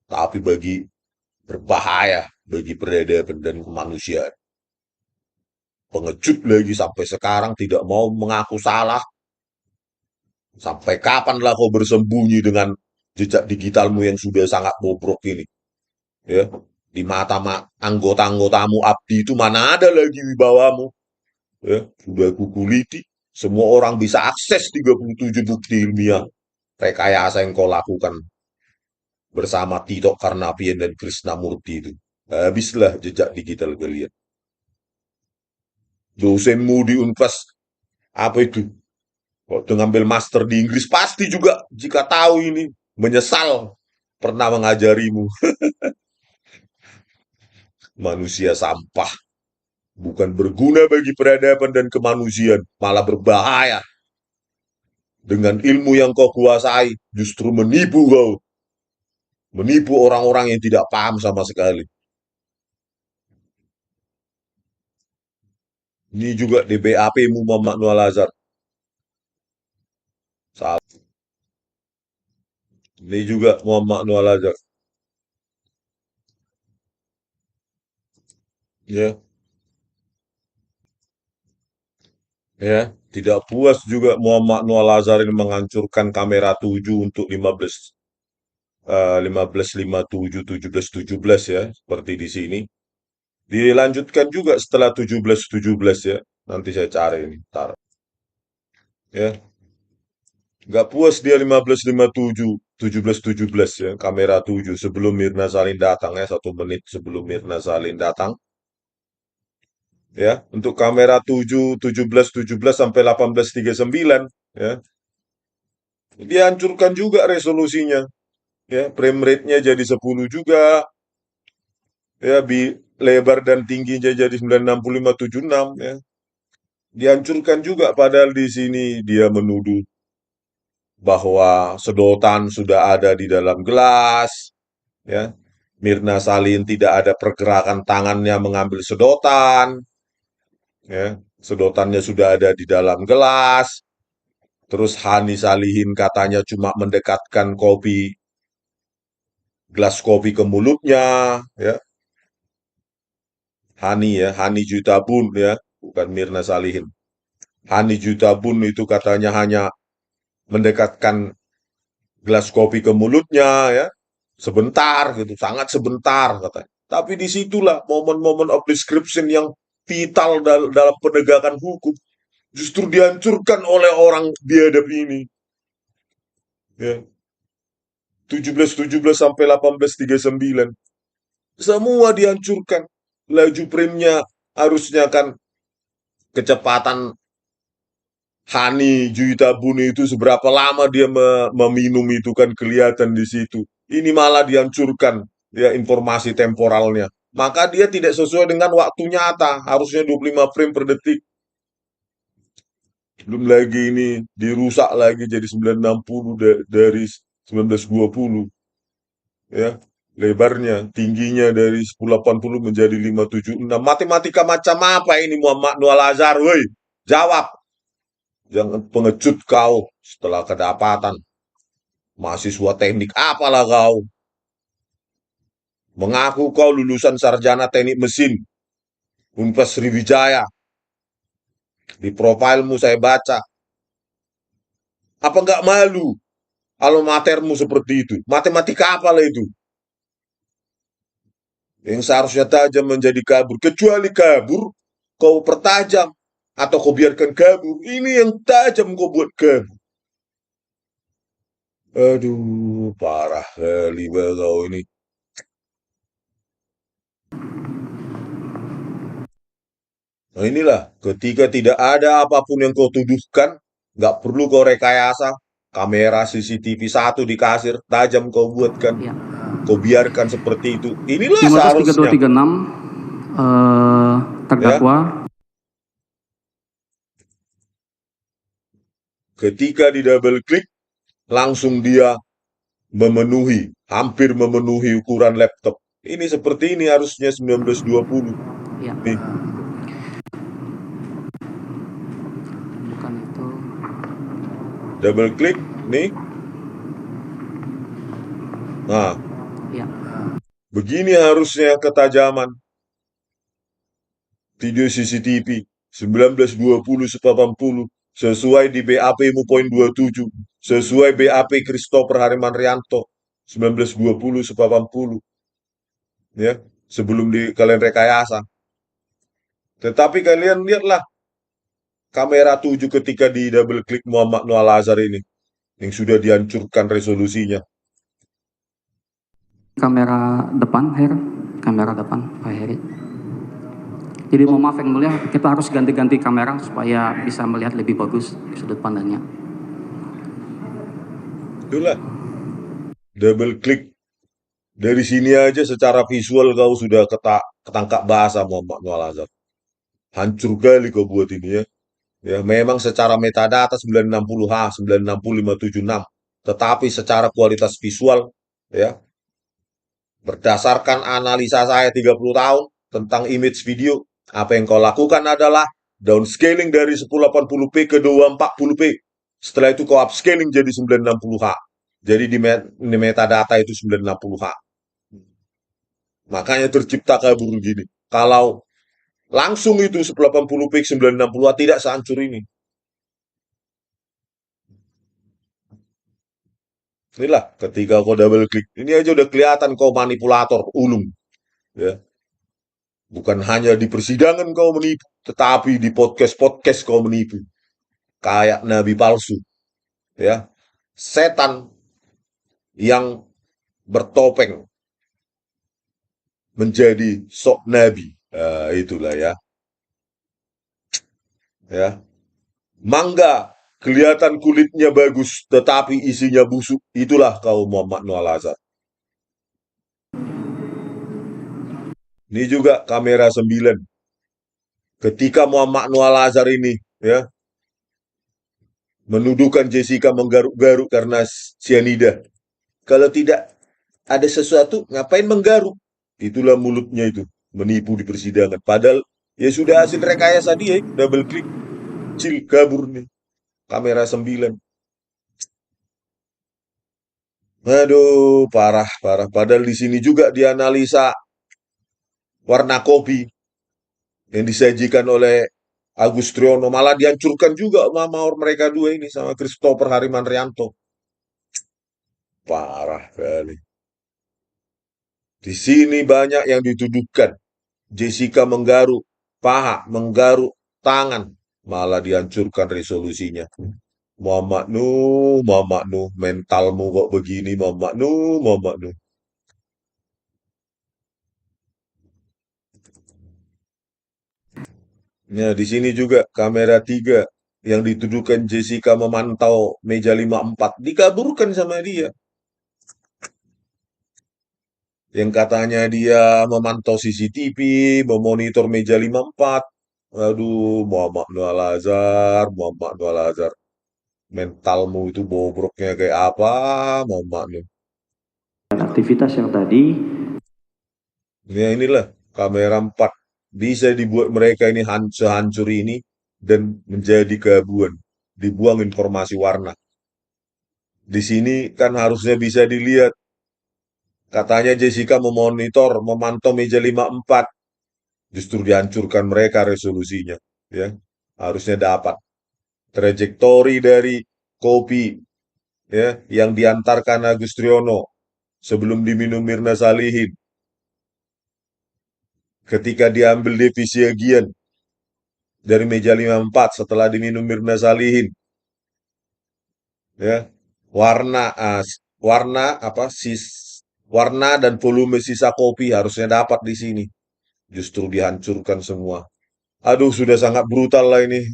tapi berbahaya bagi peradaban dan kemanusiaan. Pengecut lagi sampai sekarang tidak mau mengaku salah. Sampai kapanlah kau bersembunyi dengan jejak digitalmu yang sudah sangat bobrok ini? Ya, di mata anggota-anggotamu abdi itu mana ada lagi wibawamu? Ya, sudah kukuliti. Semua orang bisa akses 37 bukti ilmiah rekayasa yang kau lakukan bersama Tito Karnavian dan Krishnamurti itu. Habislah jejak digital kalian. Dosenmu di Unpas, apa itu? Waktu ngambil master di Inggris pasti juga jika tahu ini menyesal pernah mengajarimu. Manusia sampah, bukan berguna bagi peradaban dan kemanusiaan, malah berbahaya. Dengan ilmu yang kau kuasai, justru menipu kau. Menipu orang-orang yang tidak paham sama sekali. Ini juga di BAP-mu Muhammad Nuh Al-Azhar. Ini juga Muhammad Nuh Al-Azhar. Ya, ya, tidak puas juga Muhammad Nuh Al-Azhar ini menghancurkan kamera 7 untuk 15 1557 17 ya, seperti di sini. Dilanjutkan juga setelah 17 ya. Nanti saya cari ini, tar. Ya, nggak puas dia 1557 17 ya, kamera 7 sebelum Mirna Salin datang ya, 1 menit sebelum Mirna Salin datang. Ya, untuk kamera 17 sampai 1839 ya. Dihancurkan juga resolusinya. Ya, frame rate-nya jadi 10 juga. Ya, lebar dan tingginya jadi 96576 ya. Dihancurkan juga padahal di sini dia menuduh bahwa sedotan sudah ada di dalam gelas ya. Mirna Salin tidak ada pergerakan tangannya mengambil sedotan ya. Sedotannya sudah ada di dalam gelas. Terus Hani Salihin katanya cuma mendekatkan gelas kopi ke mulutnya ya. Hani Jutabun ya, bukan Mirna Salihin. Hani Jutabun itu katanya hanya mendekatkan gelas kopi ke mulutnya ya, sebentar gitu, sangat sebentar katanya. Tapi disitulah momen-momen of description yang vital dalam penegakan hukum justru dihancurkan oleh orang biadab ini. Ya, 17 sampai 1839. Semua dihancurkan. Laju premnya harusnya kan kecepatan Hani Juitabun itu seberapa lama dia meminum itu kan kelihatan di situ. Ini malah dihancurkan ya informasi temporalnya. Maka dia tidak sesuai dengan waktu nyata. Harusnya 25 frame per detik. Belum lagi ini dirusak lagi jadi 960 dari 1920. ya, lebarnya, tingginya dari 1080 menjadi 576. Matematika macam apa ini Muhammad Nur Al-Azhar, woi? Jawab. Jangan pengecut kau setelah kedapatan. Mahasiswa teknik apalah kau? Mengaku kau lulusan sarjana teknik mesin, Universitas Sriwijaya. Di profilmu saya baca. Apa nggak malu? Alma matermu seperti itu. Matematika apalah itu? Yang seharusnya tajam menjadi kabur. Kecuali kabur, kau pertajam. Atau kau biarkan kabur. Ini yang tajam kau buat kabur. Aduh, parah kali kau ini. Nah inilah, ketika tidak ada apapun yang kau tuduhkan, nggak perlu kau rekayasa. Kamera CCTV satu di kasir, tajam kau buatkan. Ya. Kau biarkan seperti itu. Inilah 15 seharusnya. 3236 terdakwa Ketika di double klik, langsung dia memenuhi, hampir memenuhi ukuran laptop. Ini seperti ini harusnya 1920. ya. Nih, Bukan itu. double klik, nih. Nah, Ya. begini harusnya ketajaman video CCTV 1920/80 sesuai di BAP-mu poin 27, sesuai BAP Christopher Harimanrianto 1920/80, ya, sebelum kalian rekayasa. Tetapi kalian lihatlah kamera 7 ketika di double klik Muhammad Nur Al-Azhar ini yang sudah dihancurkan resolusinya. Kamera depan, kamera depan, Pak Heri. Jadi mohon maaf yang mulia, kita harus ganti-ganti kamera supaya bisa melihat lebih bagus sudut pandangnya. Itulah double klik dari sini aja secara visual kau sudah ketangkap bahasa Muhammad Nur Al-Azhar. Hancur kali kau buat ini ya. Ya, memang secara metadata 960H, 960576, tetapi secara kualitas visual ya, berdasarkan analisa saya 30 tahun tentang image video, apa yang kau lakukan adalah downscaling dari 1080p ke 240p. Setelah itu kau upscaling jadi 960H. Jadi di metadata itu 960H. Makanya tercipta kabur gini. Kalau langsung itu 1080p 960H tidak sehancur ini. Inilah ketika kau double klik. Ini aja udah kelihatan kau manipulator, ulung. Ya. Bukan hanya di persidangan kau menipu, tetapi di podcast-podcast kau menipu. Kayak nabi palsu. Ya. Setan yang bertopeng menjadi sok nabi. Itulah ya. Ya. Mangga kelihatan kulitnya bagus, tetapi isinya busuk. Itulah kau Muhammad Nur Al-Azhar. Ini juga kamera 9. Ketika Muhammad Nur Al-Azhar ini ya menuduhkan Jessica menggaruk-garuk karena cyanida. Kalau tidak ada sesuatu, ngapain menggaruk? Itulah mulutnya itu, menipu di persidangan. Padahal ya sudah hasil rekayasa dia, double klik, cil kabur nih. Kamera 9. Aduh, parah, parah. Padahal di sini juga dianalisa warna kopi yang disajikan oleh Agus Triono, malah dihancurkan juga sama mereka dua ini sama Christopher Harimanrianto. Parah kali. Di sini banyak yang dituduhkan. Jessica menggaruk paha, menggaruk tangan, malah dihancurkan resolusinya. Muhammad Nuh, mentalmu kok begini Muhammad Nuh. Nah, di sini juga kamera 3 yang dituduhkan Jessica memantau meja 54 dikaburkan sama dia. Yang katanya dia memantau CCTV, memonitor meja 54. Aduh, Muhammad Nur Al-Azhar. Mentalmu itu bobroknya kayak apa, Muhammad Nur? aktivitas yang tadi. Ya inilah kamera 4. Bisa dibuat mereka ini sehancur ini dan menjadi keabuan. Dibuang informasi warna. Di sini kan harusnya bisa dilihat. Katanya Jessica memantau meja 54. Justru dihancurkan mereka resolusinya. Ya, harusnya dapat. Trajektori dari kopi ya yang diantarkan Agustriono sebelum diminum Mirna Salihin. Ketika diambil divisi Agian dari meja 54 setelah diminum Mirna Salihin. Ya. Warna dan volume sisa kopi harusnya dapat di sini. Justru dihancurkan semua. Aduh, sudah sangat brutal lah ini.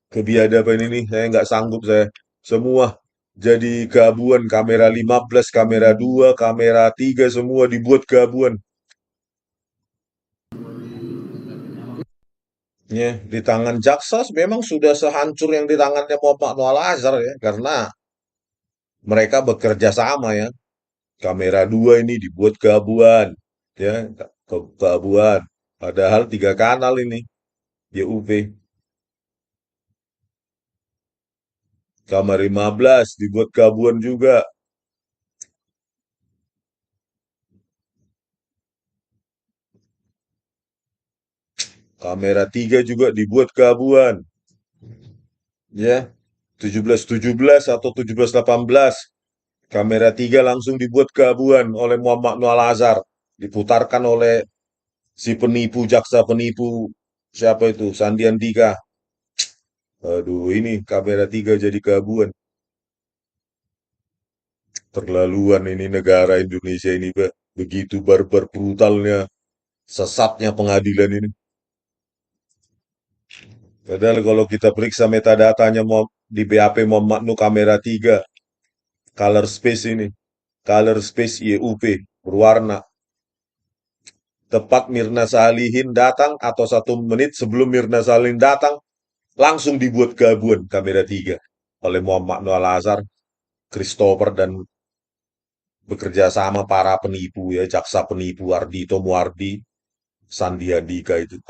Kebiadaban ini saya nggak sanggup saya. Semua jadi keabuan, kamera 15, kamera 2, kamera 3 semua dibuat keabuan. Ya, di tangan jaksa memang sudah sehancur yang di tangannya Muhammad Noah Lazar ya, karena mereka bekerja sama ya. Kamera 2 ini dibuat keabuan, ya, keabuan. Padahal 3 kanal ini, YUP. Kamera 15 dibuat keabuan juga. Kamera 3 juga dibuat keabuan. Ya, 17-17 atau 17-18. Kamera 3 langsung dibuat keabuan oleh Muhammad Noah Lazar. Diputarkan oleh si penipu, jaksa penipu. Siapa itu? Sandi Andika. Aduh, ini kamera 3 jadi keabuan. Terlaluan ini negara Indonesia ini, Pak. Begitu barbar brutalnya, sesatnya pengadilan ini. Padahal kalau kita periksa metadatanya di BAP Muhammad Nu kamera 3, color space ini, color space YUP, berwarna. Tepat Mirna Salihin datang atau 1 menit sebelum Mirna Salihin datang, langsung dibuat keabuan kamera 3 oleh Muhammad Noah Lazar, Christopher dan bekerja sama para penipu ya, jaksa penipu Ardhito Muardi, Sandi Andika itu.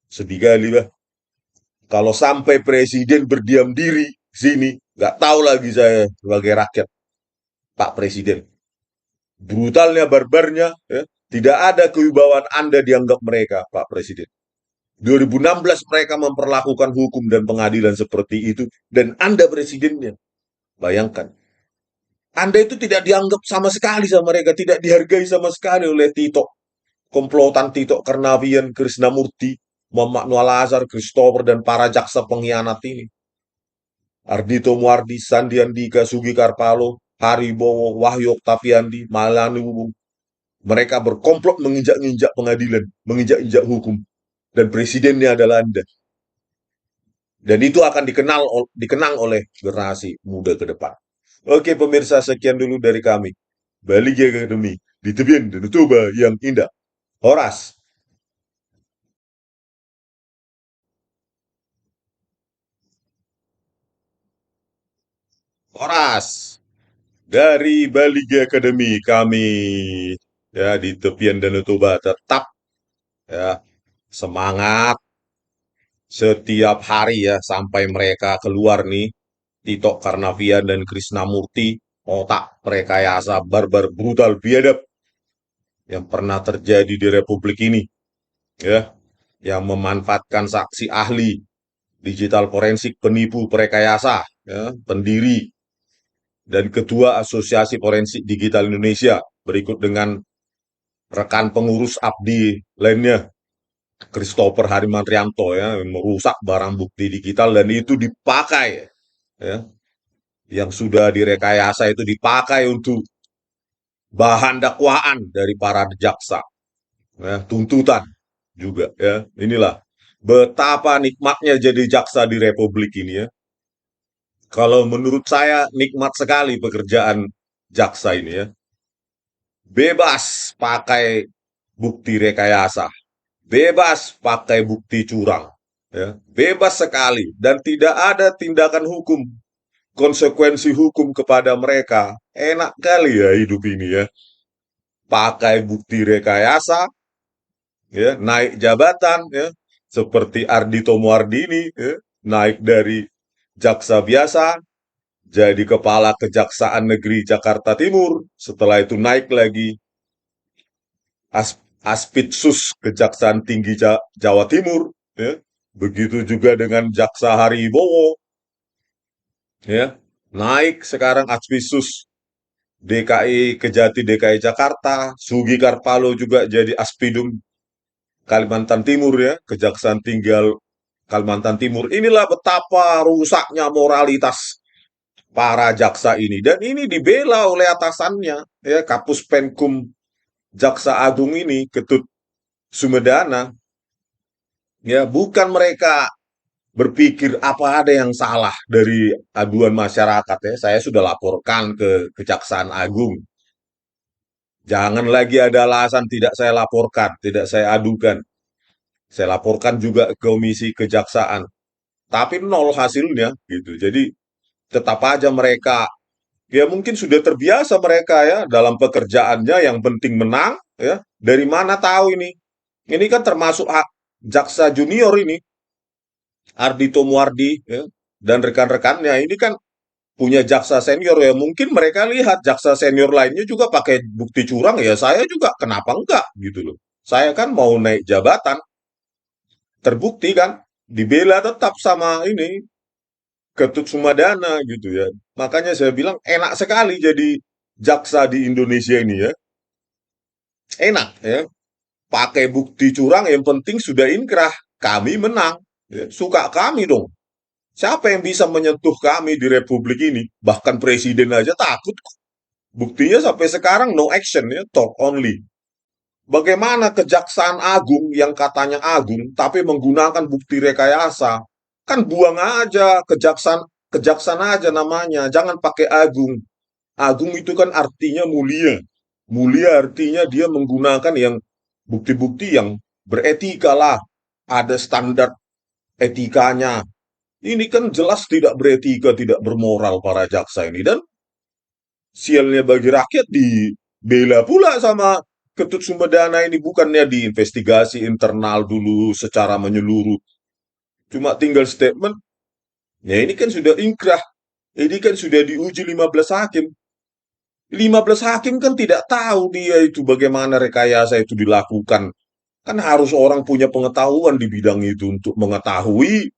Sedih kali bah. Kalau sampai presiden berdiam diri sini, nggak tahu lagi saya sebagai rakyat, Pak Presiden. Brutalnya, barbarnya, ya, tidak ada kewibawaan Anda dianggap mereka, Pak Presiden. 2016 mereka memperlakukan hukum dan pengadilan seperti itu, dan Anda presidennya. Bayangkan. Anda itu tidak dianggap sama sekali sama mereka, tidak dihargai sama sekali oleh Tito. Komplotan Tito Karnavian, Krisnamurti, Muhammad Noah Lazar, Christopher, dan para jaksa pengkhianat ini. Ardhito Muardi, Sandi Andika, Sugi Karpalo, Haribowo, Wahyu Oktaviandi, Malani Wubung. Mereka berkomplot menginjak-injak pengadilan, menginjak-injak hukum. Dan presidennya adalah Anda. Dan itu akan dikenang oleh generasi muda ke depan. Oke pemirsa, sekian dulu dari kami. Balik Academy di tepian Danau Toba yang indah. Horas. Horas. Dari Bali Academy kami ya di tepian Danau Toba tetap ya semangat setiap hari ya sampai mereka keluar nih Tito Karnavian dan Krisnamurti, otak rekayasa barbar brutal biadab yang pernah terjadi di Republik ini ya, yang memanfaatkan saksi ahli digital forensik penipu perekayasa ya, pendiri dan ketua Asosiasi Forensik Digital Indonesia, berikut dengan rekan pengurus abdi lainnya, Christopher Harimantrianto ya, merusak barang bukti digital dan itu dipakai ya, yang sudah direkayasa itu dipakai untuk bahan dakwaan dari para jaksa, ya, tuntutan juga ya. Inilah betapa nikmatnya jadi jaksa di Republik ini ya. Kalau menurut saya nikmat sekali pekerjaan jaksa ini ya. Bebas pakai bukti rekayasa, bebas pakai bukti curang, ya. Bebas sekali dan tidak ada tindakan hukum, konsekuensi hukum kepada mereka. Enak kali ya hidup ini ya. pakai bukti rekayasa, ya, naik jabatan, ya, seperti Ardhito Muardini, ya, naik dari jaksa biasa jadi kepala Kejaksaan Negeri Jakarta Timur, setelah itu naik lagi Aspitsus Kejaksaan Tinggi Jawa Timur, ya. Begitu juga dengan Jaksa Haribowo, ya, naik sekarang Aspitsus DKI Kejati DKI Jakarta, Sugi Karpalo juga jadi Aspidum Kalimantan Timur, ya, Kejaksaan Tinggal Kalimantan Timur. Inilah betapa rusaknya moralitas para jaksa ini, dan ini dibela oleh atasannya, ya, Kapus Penkum Jaksa Agung ini, Ketut Sumedana. Ya, bukan mereka berpikir apa ada yang salah dari aduan masyarakat, ya. Saya sudah laporkan ke Kejaksaan Agung. Jangan lagi ada alasan tidak saya laporkan, tidak saya adukan. Saya laporkan juga ke Komisi Kejaksaan. Tapi nol hasilnya gitu. Jadi tetap aja mereka, ya mungkin sudah terbiasa mereka, ya, dalam pekerjaannya yang penting menang, ya. Dari mana tahu ini? Ini kan termasuk jaksa junior ini, Ardhito Muardi, ya, dan rekan-rekannya ini kan punya jaksa senior, ya. Mungkin mereka lihat jaksa senior lainnya juga pakai bukti curang, ya saya juga kenapa enggak gitu loh. Saya kan mau naik jabatan, terbukti kan, dibela tetap sama ini Ketut Sumadana gitu, ya. Makanya saya bilang enak sekali jadi jaksa di Indonesia ini, ya. Enak, ya. Pakai bukti curang yang penting sudah inkrah. Kami menang. Ya, suka kami dong. Siapa yang bisa menyentuh kami di Republik ini? Bahkan presiden aja takut. Buktinya sampai sekarang no action, ya, talk only. Bagaimana Kejaksaan Agung yang katanya agung tapi menggunakan bukti rekayasa? Kan buang aja kejaksaan, kejaksaan aja namanya, jangan pakai agung. Agung itu kan artinya mulia. Mulia artinya dia menggunakan yang bukti-bukti yang beretika lah. Ada standar etikanya. Ini kan jelas tidak beretika, tidak bermoral para jaksa ini. Dan sialnya bagi rakyat dibela pula sama Ketut Sumedana ini, bukannya diinvestigasi internal dulu secara menyeluruh. Cuma tinggal statement. Ya ini kan sudah inkrah. Ini kan sudah diuji 15 hakim. 15 hakim kan tidak tahu dia itu bagaimana rekayasa itu dilakukan. Kan harus orang punya pengetahuan di bidang itu untuk mengetahui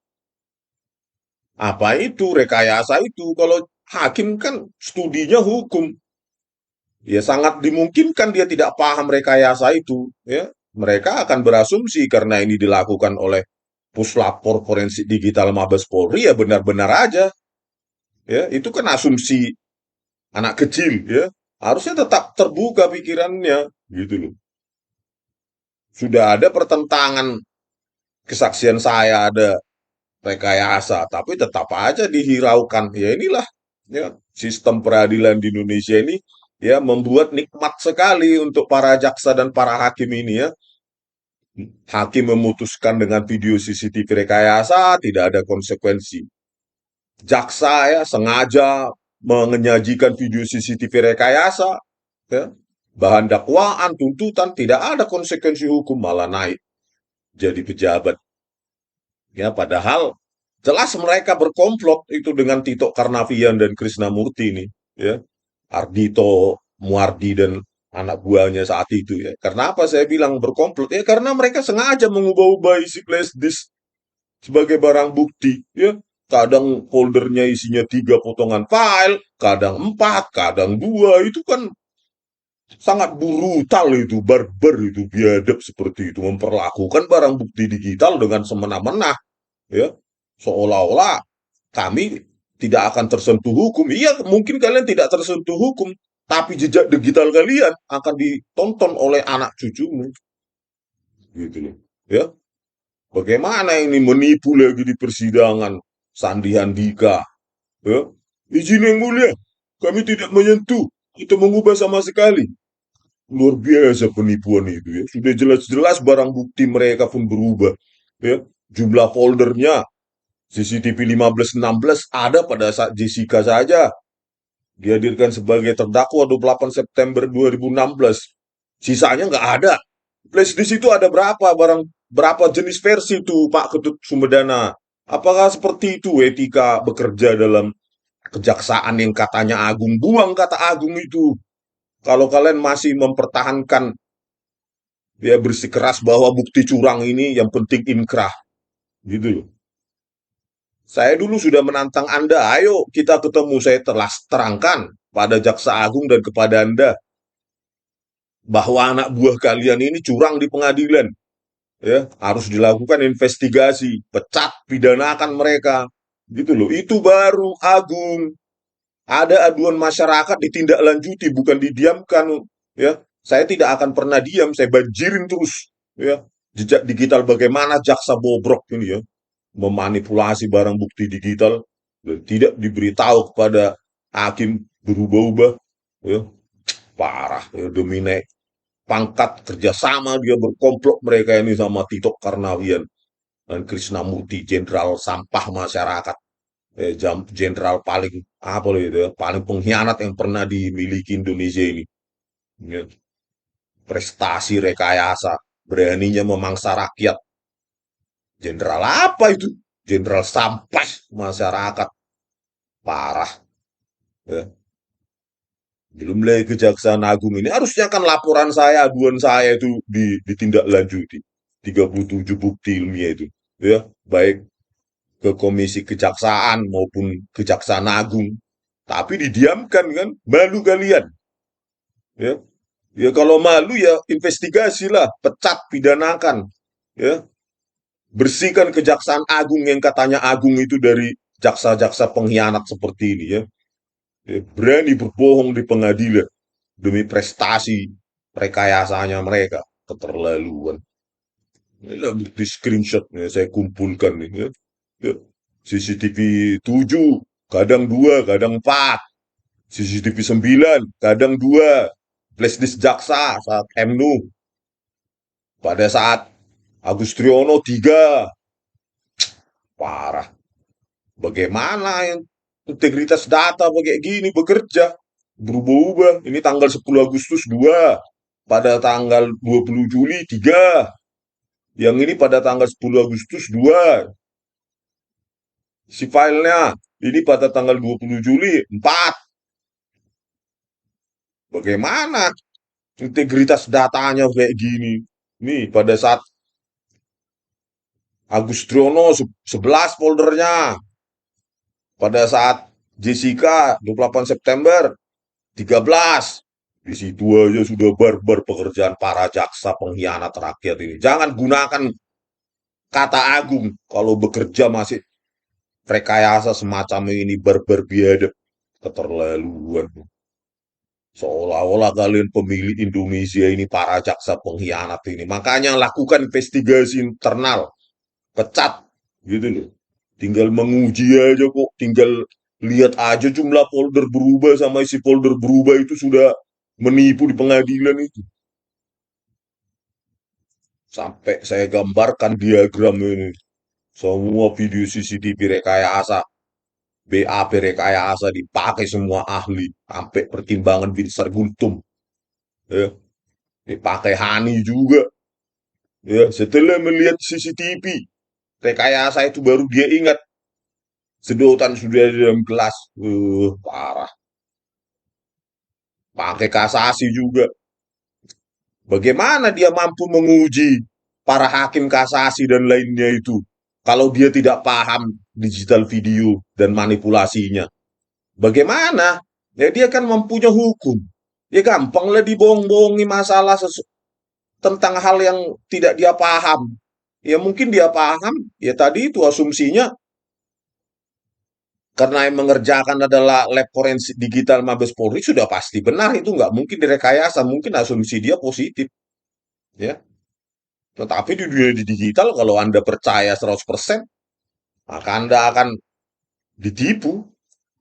apa itu rekayasa itu. Kalau hakim kan studinya hukum, ya sangat dimungkinkan dia tidak paham rekayasa itu, ya. Mereka akan berasumsi karena ini dilakukan oleh Puslapor Forensik Digital Mabes Polri, ya benar-benar aja. Ya, itu kan asumsi anak kecil, ya. Harusnya tetap terbuka pikirannya, gitu loh. Sudah ada pertentangan kesaksian saya, ada rekayasa, tapi tetap aja dihiraukan. Ya inilah, ya, sistem peradilan di Indonesia ini, ya, membuat nikmat sekali untuk para jaksa dan para hakim ini, ya. Hakim memutuskan dengan video CCTV rekayasa, tidak ada konsekuensi. Jaksa, ya, sengaja menyajikan video CCTV rekayasa, ya, bahan dakwaan, tuntutan, tidak ada konsekuensi hukum, malah naik jadi pejabat. Ya, padahal jelas mereka berkomplot itu dengan Tito Karnavian dan Krisnamurti ini, ya. Ardhito Muardi dan anak buahnya saat itu, ya. Kenapa saya bilang berkomplot? Ya karena mereka sengaja mengubah-ubah isi flash disk sebagai barang bukti, ya. Kadang foldernya isinya 3 potongan file, kadang 4, kadang 2. Itu kan sangat brutal, itu barbar, itu biadab seperti itu, memperlakukan barang bukti digital dengan semena-mena, ya, seolah-olah kami tidak akan tersentuh hukum. Iya, mungkin kalian tidak tersentuh hukum, tapi jejak digital kalian akan ditonton oleh anak cucumu, gitu loh, ya. Bagaimana ini menipu lagi di persidangan, Sandi Handika, ya. Izin yang mulia, kami tidak menyentuh itu mengubah sama sekali. Luar biasa penipuan itu, ya. Sudah jelas-jelas barang bukti mereka pun berubah, ya. Jumlah foldernya CCTV 15-16 ada pada saat Jessica saja dihadirkan sebagai terdakwa 28 September 2016. Sisanya nggak ada. Flash disk itu ada berapa jenis versi itu Pak Ketut Sumedana? Apakah seperti itu etika bekerja dalam kejaksaan yang katanya agung? Buang kata agung itu. Kalau kalian masih mempertahankan ya bersikeras bahwa bukti curang ini yang penting inkrah gitu loh. Saya dulu sudah menantang Anda, ayo kita ketemu, saya telah terangkan pada Jaksa Agung dan kepada Anda bahwa anak buah kalian ini curang di pengadilan. Ya, harus dilakukan investigasi, pecat, pidanakan mereka. Gitu loh. Itu baru agung. Ada aduan masyarakat ditindaklanjuti, bukan didiamkan. Ya, saya tidak akan pernah diam, saya banjirin terus. Ya, jejak digital bagaimana jaksa bobrok ini ya, memanipulasi barang bukti digital dan tidak diberitahu kepada hakim berubah-ubah. Ya, parah ya, demi naik pangkat kerjasama dia berkomplot mereka ini sama Tito Karnavian dan Krishnamurti, jenderal sampah masyarakat, jenderal paling apa itu ya, paling pengkhianat yang pernah dimiliki Indonesia ini. Ya, prestasi rekayasa, beraninya memangsa rakyat. Jenderal apa itu? Jenderal sampah masyarakat, parah. Ya. Belum lagi Kejaksaan Agung ini harusnya kan laporan saya, aduan saya itu ditindaklanjuti. 37 bukti ilmiah itu, ya, baik ke Komisi Kejaksaan maupun Kejaksaan Agung. Tapi didiamkan kan, malu kalian. Ya, ya kalau malu ya investigasilah, pecat, pidanakan. Ya, bersihkan Kejaksaan Agung yang katanya agung itu dari jaksa-jaksa pengkhianat seperti ini ya. Ya, berani berbohong di pengadilan demi prestasi rekayasanya mereka, keterlaluan. Inilah bukti screenshot ya, saya kumpulkan nih ya. Ya. CCTV 7 kadang 2 kadang 4, CCTV 9 kadang 2, flashdisk jaksa saat MNU, pada saat Agus Triyono 3, parah. Bagaimana yang integritas data kayak gini bekerja berubah-ubah. Ini tanggal 10 Agustus 2, pada tanggal 20 Juli 3, yang ini pada tanggal 10 Agustus 2. Si filenya ini pada tanggal 20 Juli 4. Bagaimana integritas datanya kayak gini? Nih pada saat Agus Triyono 11 foldernya. Pada saat Jessica 28 September 13. Di situ aja sudah barbar pekerjaan para jaksa pengkhianat rakyat ini. Jangan gunakan kata agung kalau bekerja masih rekayasa semacam ini, barbar biadab, keterlaluan. Seolah-olah kalian pemilih Indonesia ini para jaksa pengkhianat ini. Makanya lakukan investigasi internal, pecat gitu loh. Tinggal menguji aja kok, tinggal lihat aja jumlah folder berubah sama isi folder berubah itu sudah menipu di pengadilan itu. Sampai saya gambarkan diagram ini. Semua video CCTV rekayasa, BAP rekayasa dipakai semua ahli. Sampai pertimbangan Binsar Gultum. Ya, dipakai Hani juga. Ya, setelah melihat CCTV rekayasa itu baru dia ingat sedotan sudah di dalam gelas. Parah. Pakai kasasi juga. Bagaimana dia mampu menguji para hakim kasasi dan lainnya itu kalau dia tidak paham digital video dan manipulasinya? Bagaimana? Ya dia kan mempunyai hukum. Ya gampanglah dibohong-bohongi masalah tentang hal yang tidak dia paham. Ya mungkin dia paham, ya tadi itu asumsinya karena yang mengerjakan adalah lab forensik digital Mabes Polri sudah pasti benar, itu nggak mungkin direkayasa, mungkin asumsi dia positif, ya. Tetapi di dunia digital kalau Anda percaya 100%, maka Anda akan ditipu.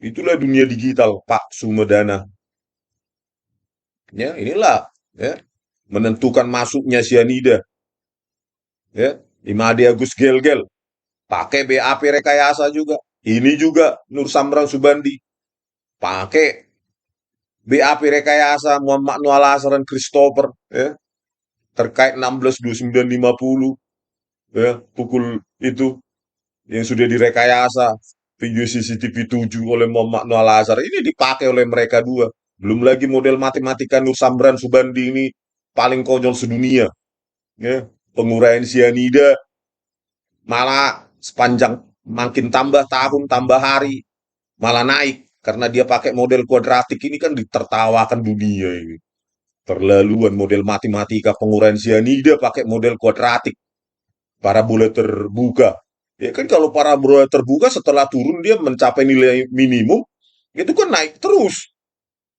Itulah dunia digital, Pak Sumedana. Ya, inilah ya menentukan masuknya cyanida. Ya, Imade Agus Gel-Gel pakai BAP rekayasa juga. Ini juga Nur Samran Subandi pakai BAP rekayasa Muhammad Noah Lazar dan Christopher, ya, terkait 16.29.50, ya, pukul itu yang sudah direkayasa video CCTV 7 oleh Muhammad Noah Lazar ini dipakai oleh mereka dua. Belum lagi model matematika Nur Samran Subandi ini paling konyol sedunia, ya. Penguraian sianida malah sepanjang makin tambah tahun tambah hari malah naik karena dia pakai model kuadratik ini kan ditertawakan dunia ini. Terlaluan model matematika penguraian sianida pakai model kuadratik, parabola terbuka. Ya kan kalau parabola terbuka setelah turun dia mencapai nilai minimum, itu kan naik terus.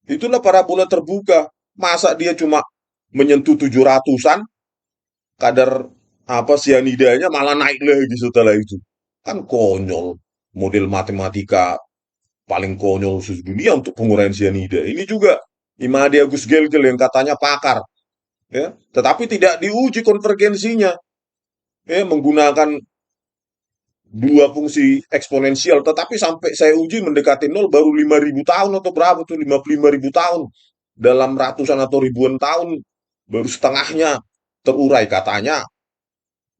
Itulah parabola terbuka. Masa dia cuma menyentuh 700-an, kadar apa sianidanya malah naik lagi setelah itu. Kan konyol. Model matematika paling konyol sedunia untuk penguraian sianida. Ini juga Imade Agus Gelgel yang katanya pakar, ya, tetapi tidak diuji konvergensinya, ya, menggunakan dua fungsi eksponensial, tetapi sampai saya uji mendekati nol baru 5.000 tahun atau berapa tuh 55.000 tahun dalam ratusan atau ribuan tahun baru setengahnya terurai katanya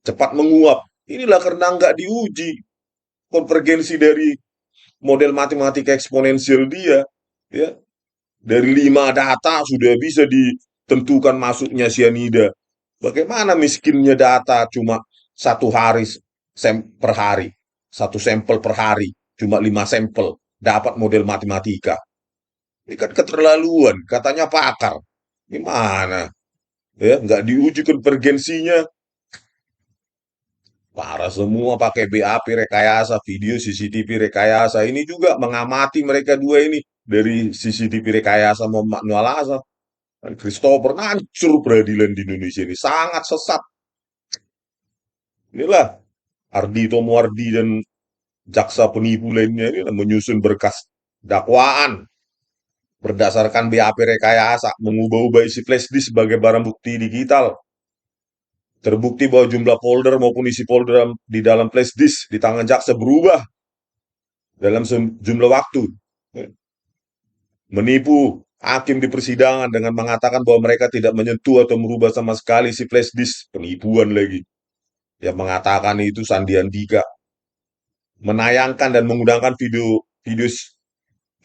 cepat menguap. Inilah karena nggak diuji konvergensi dari model matematika eksponensial dia, ya. Dari 5 data sudah bisa ditentukan masuknya sianida. Bagaimana miskinnya data cuma 1 hari per hari, 1 sampel per hari, cuma 5 sampel dapat model matematika. Ini kan keterlaluan, katanya pakar. Gimana? Ya, nggak diuji konvergensinya. Parah semua pakai BAP rekayasa, video CCTV rekayasa. Ini juga mengamati mereka dua ini dari CCTV rekayasa Muhammad Noah Lazar dan Christopher. Hancur peradilan di Indonesia ini sangat sesat. Inilah Ardhito Muardi dan jaksa penipu lainnya ini menyusun berkas dakwaan berdasarkan BAP rekayasa, mengubah-ubah isi flash disk sebagai barang bukti digital. Terbukti bahwa jumlah folder maupun isi folder di dalam flash disk di tangan jaksa berubah dalam jumlah waktu. Menipu hakim di persidangan dengan mengatakan bahwa mereka tidak menyentuh atau merubah sama sekali si flash disk. Penipuan lagi. Yang mengatakan itu Sandi Andika. Menayangkan dan menggunakan video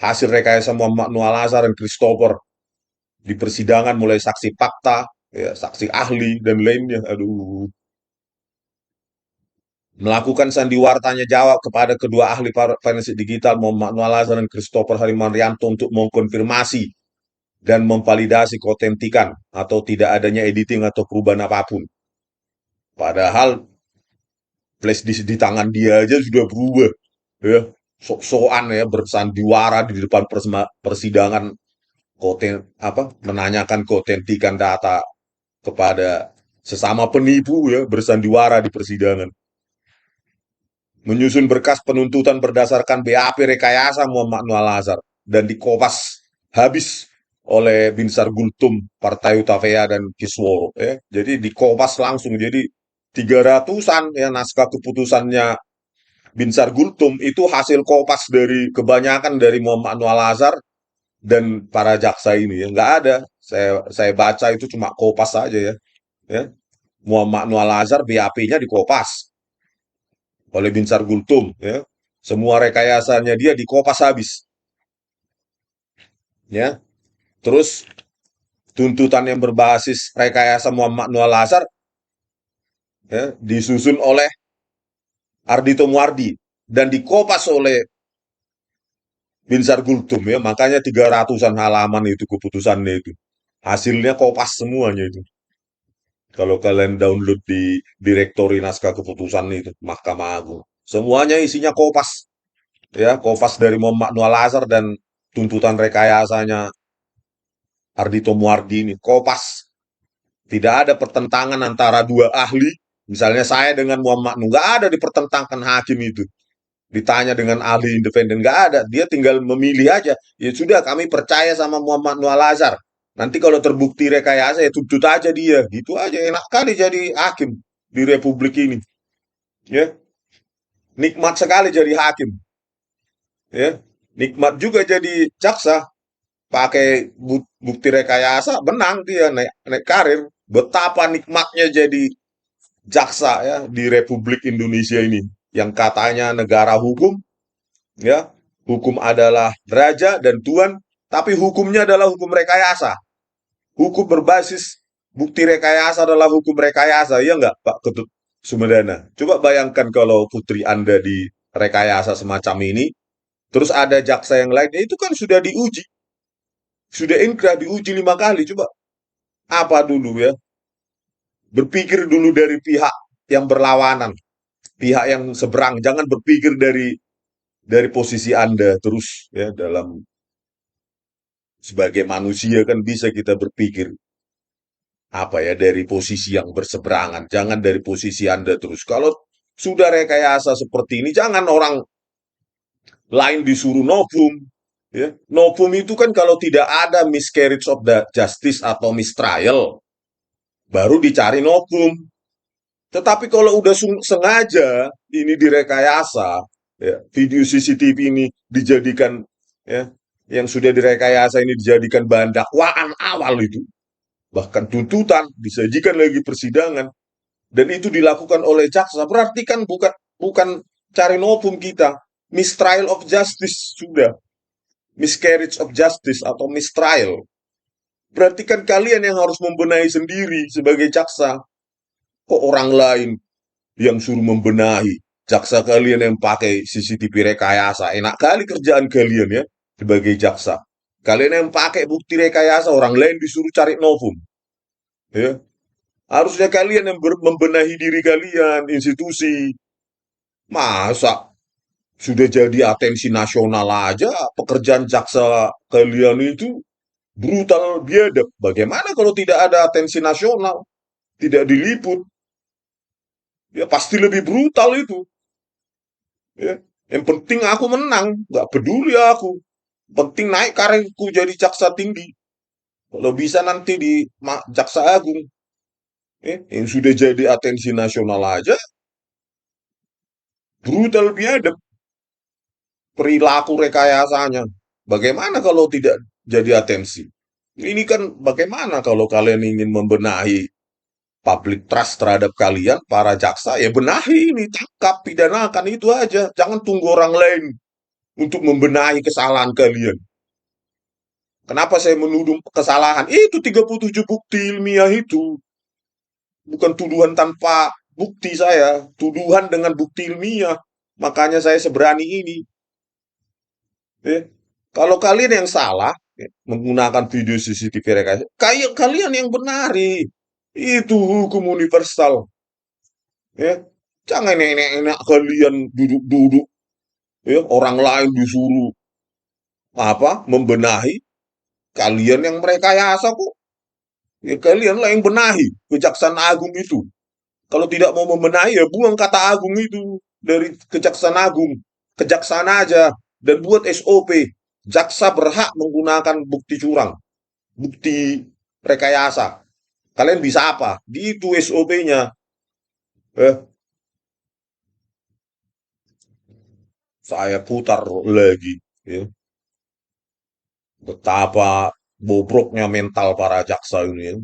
hasil rekayasa Muhammad Noah Lazar dan Christopher di persidangan mulai saksi fakta, ya, saksi ahli dan lainnya. Aduh. Melakukan sandiwara tanya jawab kepada kedua ahli forensik digital Muhammad Noah Lazar dan Christopher Harimanrianto untuk mengkonfirmasi dan memvalidasi keotentikan atau tidak adanya editing atau perubahan apapun. Padahal flash disk di tangan dia aja sudah berubah, ya. Sok-sokan ya bersandiwara di depan persidangan menanyakan keotentikan data kepada sesama penipu, ya, bersandiwara di persidangan. Menyusun berkas penuntutan berdasarkan BAP rekayasa Muhammad Noah Lazar dan dikopas habis oleh Binsar Gultum, Partai Utavea dan Kisworo, ya. Jadi dikopas langsung. Jadi 300-an ya naskah keputusannya Binsar Gultum itu hasil kopas dari kebanyakan dari Muhammad Noah Lazar dan para jaksa ini, ya. Nggak ada. Saya baca itu cuma kopas saja, ya. Ya. Muhammad Noah Lazar BAP-nya dikopas oleh Binsar Gultum, ya. Semua rekayasanya dia dikopas habis, ya. Terus tuntutan yang berbasis rekayasa Muhammad Noah Lazar, ya, disusun oleh Ardhito Muardi dan dikopas oleh Binsar Gultum, ya. Makanya 300-an halaman itu keputusannya itu. Hasilnya kopas semuanya itu. Kalau kalian download di direktori naskah keputusan itu Mahkamah Agung, semuanya isinya kopas, ya, kopas dari Muhammad Noah Lazar dan tuntutan rekayasanya Ardhito Muardi ini kopas. Tidak ada pertentangan antara dua ahli. Misalnya saya dengan Muhammad Nuh, nggak ada dipertentangkan hakim itu. Ditanya dengan ahli independen, nggak ada. Dia tinggal memilih aja. Ya sudah, kami percaya sama Muhammad Noah Lazar. Nanti kalau terbukti rekayasa, ya tuntut aja dia. Gitu aja, enak kali jadi hakim di Republik ini. Ya, nikmat sekali jadi hakim. Ya, nikmat juga jadi jaksa. pakai bukti rekayasa, menang dia naik naik karir. Betapa nikmatnya jadi jaksa ya di Republik Indonesia ini, yang katanya negara hukum, ya, hukum adalah raja dan tuan, tapi hukumnya adalah hukum rekayasa. Hukum berbasis bukti rekayasa adalah hukum rekayasa, ya enggak, Pak Ketut Sumedana? Coba bayangkan kalau putri Anda di rekayasa semacam ini, terus ada jaksa yang lain, itu kan sudah diuji, sudah inkrah diuji 5 kali. Coba apa dulu ya? Berpikir dulu dari pihak yang berlawanan, pihak yang seberang. Jangan berpikir dari posisi Anda terus ya, dalam sebagai manusia kan bisa kita berpikir apa ya dari posisi yang berseberangan. Jangan dari posisi Anda terus. Kalau sudah rekayasa seperti ini, jangan orang lain disuruh novum. Ya. Novum itu kan kalau tidak ada miscarriage of the justice atau mistrial, baru dicari novum. Tetapi kalau udah sengaja ini direkayasa, ya, video CCTV ini dijadikan, ya, yang sudah direkayasa ini dijadikan bahan dakwaan awal itu, bahkan tuntutan disajikan lagi persidangan, dan itu dilakukan oleh jaksa, berarti kan bukan bukan cari novum kita, mistrial of justice sudah, miscarriage of justice atau mistrial. Berarti kan kalian yang harus membenahi sendiri sebagai jaksa. Kok orang lain yang suruh membenahi? Jaksa kalian yang pakai CCTV rekayasa. Enak kali kerjaan kalian ya sebagai jaksa. Kalian yang pakai bukti rekayasa, orang lain disuruh cari novum. Ya. Harusnya kalian yang membenahi diri kalian, institusi. Masa sudah jadi atensi nasional aja pekerjaan jaksa kalian itu brutal biadab. Bagaimana kalau tidak ada atensi nasional? Tidak diliput? Ya pasti lebih brutal itu. Ya. Yang penting aku menang, nggak peduli aku. Penting naik karirku jadi jaksa tinggi. Kalau bisa nanti di jaksa agung, yang sudah jadi atensi nasional aja, brutal biadab perilaku rekayasanya. Bagaimana kalau tidak jadi atensi? Ini kan bagaimana kalau kalian ingin membenahi public trust terhadap kalian, para jaksa, ya benahi ini, tangkap, pidanakan, itu aja. Jangan tunggu orang lain untuk membenahi kesalahan kalian. Kenapa saya menuduh kesalahan? Itu 37 bukti ilmiah itu. Bukan tuduhan tanpa bukti saya. Tuduhan dengan bukti ilmiah. Makanya saya seberani ini. Kalau kalian yang salah, menggunakan video CCTV rekayasa, kalian yang benari. Itu hukum universal. Ya, jangan enak-enak kalian duduk-duduk. Ya, orang lain disuruh membenahi. Kalian yang merekayasa kok. Ya, kalian lah yang benahi Kejaksaan Agung itu. Kalau tidak mau membenahi, ya buang kata agung itu dari Kejaksaan Agung. Kejaksaan aja. Dan buat SOP. Jaksa berhak menggunakan bukti curang. Bukti rekayasa. Kalian bisa apa? Di itu SOP-nya. Saya putar lagi. Ya. Betapa bobroknya mental para jaksa ini. Ya.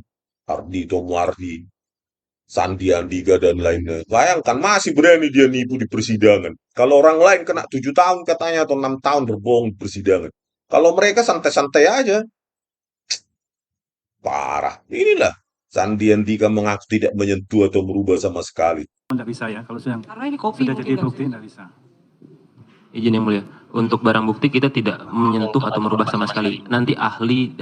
Ardhito Muardi, Sandi Andika, dan lainnya. Bayangkan masih berani dia nipu di persidangan. Kalau orang lain kena 7 tahun katanya atau 6 tahun berbohong di persidangan. Kalau mereka santai-santai aja. Parah. Inilah Sandi Andika mengaku tidak menyentuh atau merubah sama sekali. Tidak bisa ya, kalau Karena ini kopi sudah jadi mungkin, bukti tidak bisa. Izin yang mulia, untuk barang bukti kita tidak menyentuh atau merubah sama sekali. Nanti ahli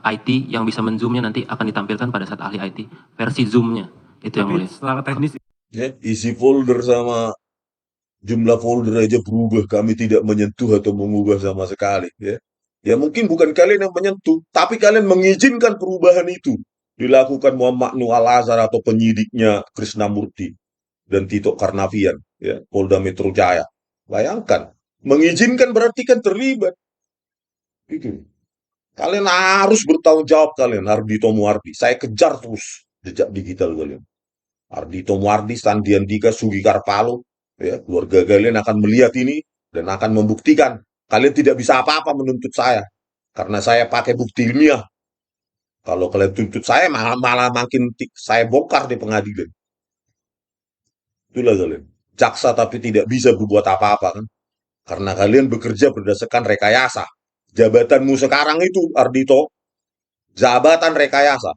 IT yang bisa menzoomnya nanti akan ditampilkan pada saat ahli IT versi zoomnya, itu yang Tapi mulia. secara teknis Ya, isi folder sama jumlah folder aja berubah. Kami tidak menyentuh atau mengubah sama sekali. Ya, ya mungkin bukan kalian yang menyentuh, tapi kalian mengizinkan perubahan itu dilakukan Muhammad Nuh Al-Azhar atau penyidiknya Krisnamurti dan Tito Karnavian, ya, Polda Metro Jaya. Bayangkan, mengizinkan berarti kan terlibat. Itu. Kalian harus bertanggung jawab kalian, Ardhito Muardi. Saya kejar terus jejak digital kalian. Ardhito Muardi, Sandi Andika, Sugi Karpalo, ya, keluarga kalian akan melihat ini dan akan membuktikan kalian tidak bisa apa-apa menuntut saya. Karena saya pakai bukti ilmiah. Kalau kalian tuntut saya malah makin saya bongkar di pengadilan. Itulah kalian. Jaksa tapi tidak bisa berbuat apa-apa kan. Karena kalian bekerja berdasarkan rekayasa. Jabatanmu sekarang itu, Ardito, jabatan rekayasa.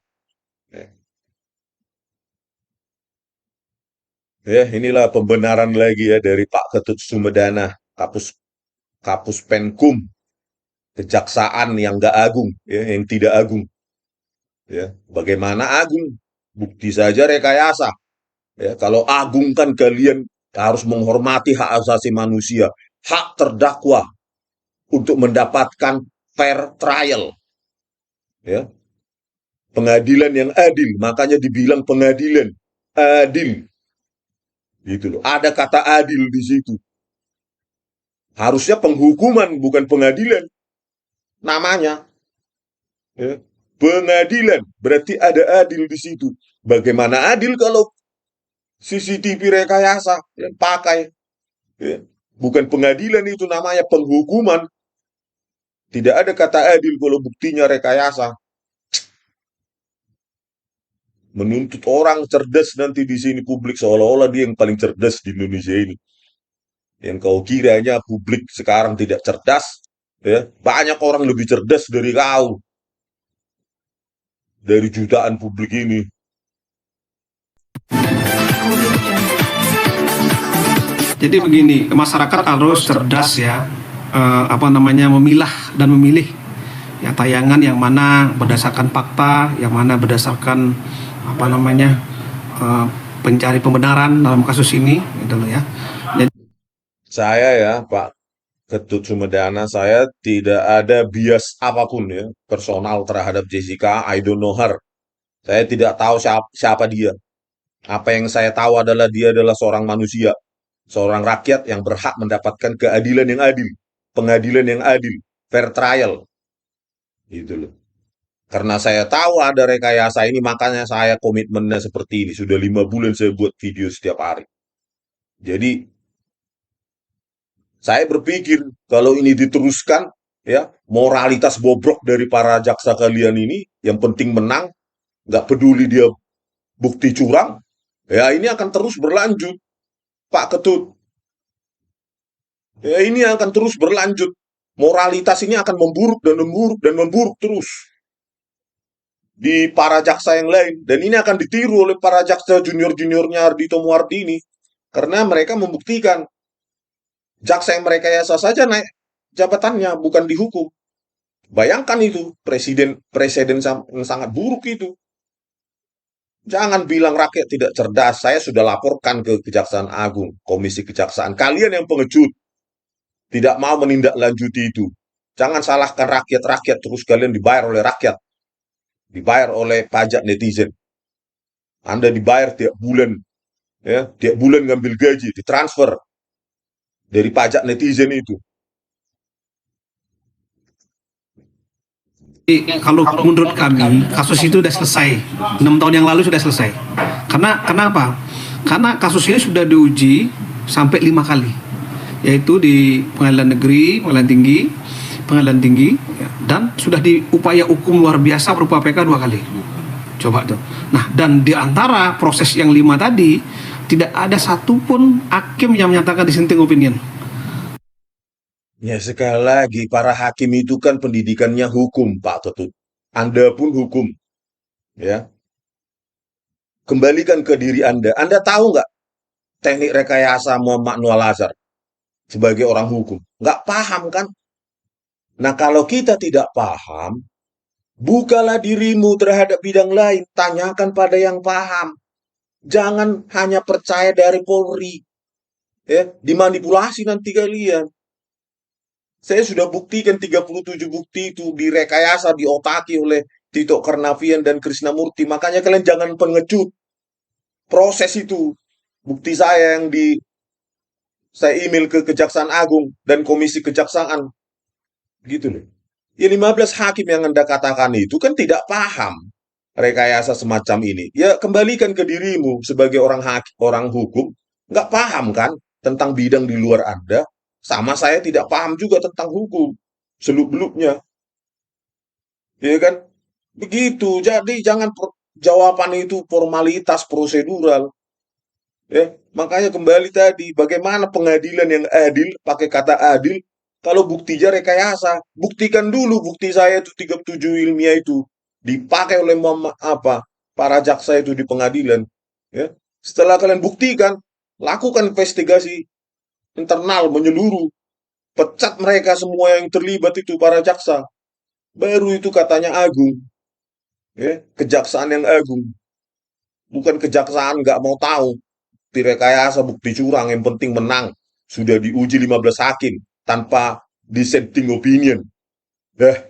Ya, inilah pembenaran lagi ya dari Pak Ketut Sumedana, Kapus Kapus Penkum, kejaksaan yang nggak agung, ya, yang tidak agung. Ya, bagaimana agung? Bukti saja rekayasa. Ya, kalau agung kan kalian harus menghormati hak asasi manusia, hak terdakwa untuk mendapatkan fair trial. Ya, pengadilan yang adil, makanya dibilang pengadilan adil. Gitu loh. Ada kata adil di situ. Harusnya penghukuman bukan pengadilan namanya. Ya. Pengadilan berarti ada adil di situ. Bagaimana adil kalau CCTV rekayasa yang pakai? Ya. Bukan pengadilan itu namanya penghukuman. Tidak ada kata adil kalau buktinya rekayasa. Menuntut orang cerdas nanti di sini publik seolah-olah dia yang paling cerdas di Indonesia ini. Yang kau kiranya publik sekarang tidak cerdas, ya, banyak orang lebih cerdas dari kau, dari jutaan publik ini. Jadi begini, masyarakat harus cerdas ya, memilah dan memilih ya tayangan yang mana berdasarkan fakta, yang mana berdasarkan pencari pembenaran dalam kasus ini, gitu loh ya. Jadi, Saya ya, Pak Ketut Sumedana, saya tidak ada bias apapun ya, personal terhadap Jessica. I don't know her. Saya tidak tahu siapa dia. Apa yang saya tahu adalah dia adalah seorang manusia, seorang rakyat yang berhak mendapatkan keadilan yang adil, pengadilan yang adil, fair trial, gitu loh. Karena saya tahu ada rekayasa ini, makanya saya komitmennya seperti ini. Sudah 5 bulan saya buat video setiap hari. Jadi, saya berpikir kalau ini diteruskan, ya, moralitas bobrok dari para jaksa kalian ini, yang penting menang, nggak peduli dia bukti curang, ya ini akan terus berlanjut, Pak Ketut. Ya ini akan terus berlanjut. Moralitas ini akan memburuk dan memburuk dan memburuk terus di para jaksa yang lain. Dan ini akan ditiru oleh para jaksa junior-juniornya Ardhito Muardini. Karena mereka membuktikan jaksa yang merekayasa saja naik jabatannya, bukan dihukum. Bayangkan itu, presiden yang sangat buruk itu. Jangan bilang rakyat tidak cerdas. Saya sudah laporkan ke Kejaksaan Agung, Komisi Kejaksaan. Kalian yang pengecut, tidak mau menindaklanjuti itu. Jangan salahkan rakyat terus kalian dibayar oleh rakyat. Dibayar oleh pajak netizen. Anda dibayar tiap bulan. Ya, tiap bulan ngambil gaji, ditransfer dari pajak netizen itu. kalau menurut kami kasus itu sudah selesai, 6 tahun yang lalu sudah selesai. Kenapa? Karena kasus ini sudah diuji sampai 5 kali, yaitu di pengadilan negeri, pengadilan tinggi, dan sudah diupaya hukum luar biasa berupa PK 2 kali. Coba tuh. Nah, dan di antara proses yang 5 tadi tidak ada satupun hakim yang menyatakan dissenting opinion. Ya sekali lagi, para hakim itu kan pendidikannya hukum, Pak Ketut. Anda pun hukum. Ya. Kembalikan ke diri Anda. Anda tahu nggak teknik rekayasa Muhammad Noor Azhar sebagai orang hukum? Nggak paham kan? Nah kalau kita tidak paham, bukalah dirimu terhadap bidang lain. Tanyakan pada yang paham. Jangan hanya percaya dari Polri. Ya, dimanipulasi nanti kalian. Saya sudah buktikan 37 bukti itu direkayasa, diotaki oleh Tito Karnavian dan Krishnamurti. Makanya kalian jangan pengecut. Proses itu. Bukti saya yang saya email ke Kejaksaan Agung dan Komisi Kejaksaan. Gitu loh. Ya 15 hakim yang Anda katakan itu kan tidak paham rekayasa semacam ini. Ya kembalikan ke dirimu sebagai orang hukum. Nggak paham kan tentang bidang di luar Anda. Sama saya tidak paham juga tentang hukum, seluk-beluknya. Ya kan? Begitu. Jadi jangan jawaban itu formalitas prosedural. Ya, makanya kembali tadi, bagaimana pengadilan yang adil, pakai kata adil, kalau buktinya rekayasa. Buktikan dulu bukti saya itu 37 ilmiah itu dipakai oleh para jaksa itu di pengadilan. Ya. Setelah kalian buktikan, lakukan investigasi internal menyeluruh, pecat mereka semua yang terlibat itu para jaksa. Baru itu katanya agung, ya, kejaksaan yang agung, bukan kejaksaan nggak mau tahu. Direkayasa bukti curang, yang penting menang. Sudah diuji 15 hakim tanpa dissenting opinion. Dah,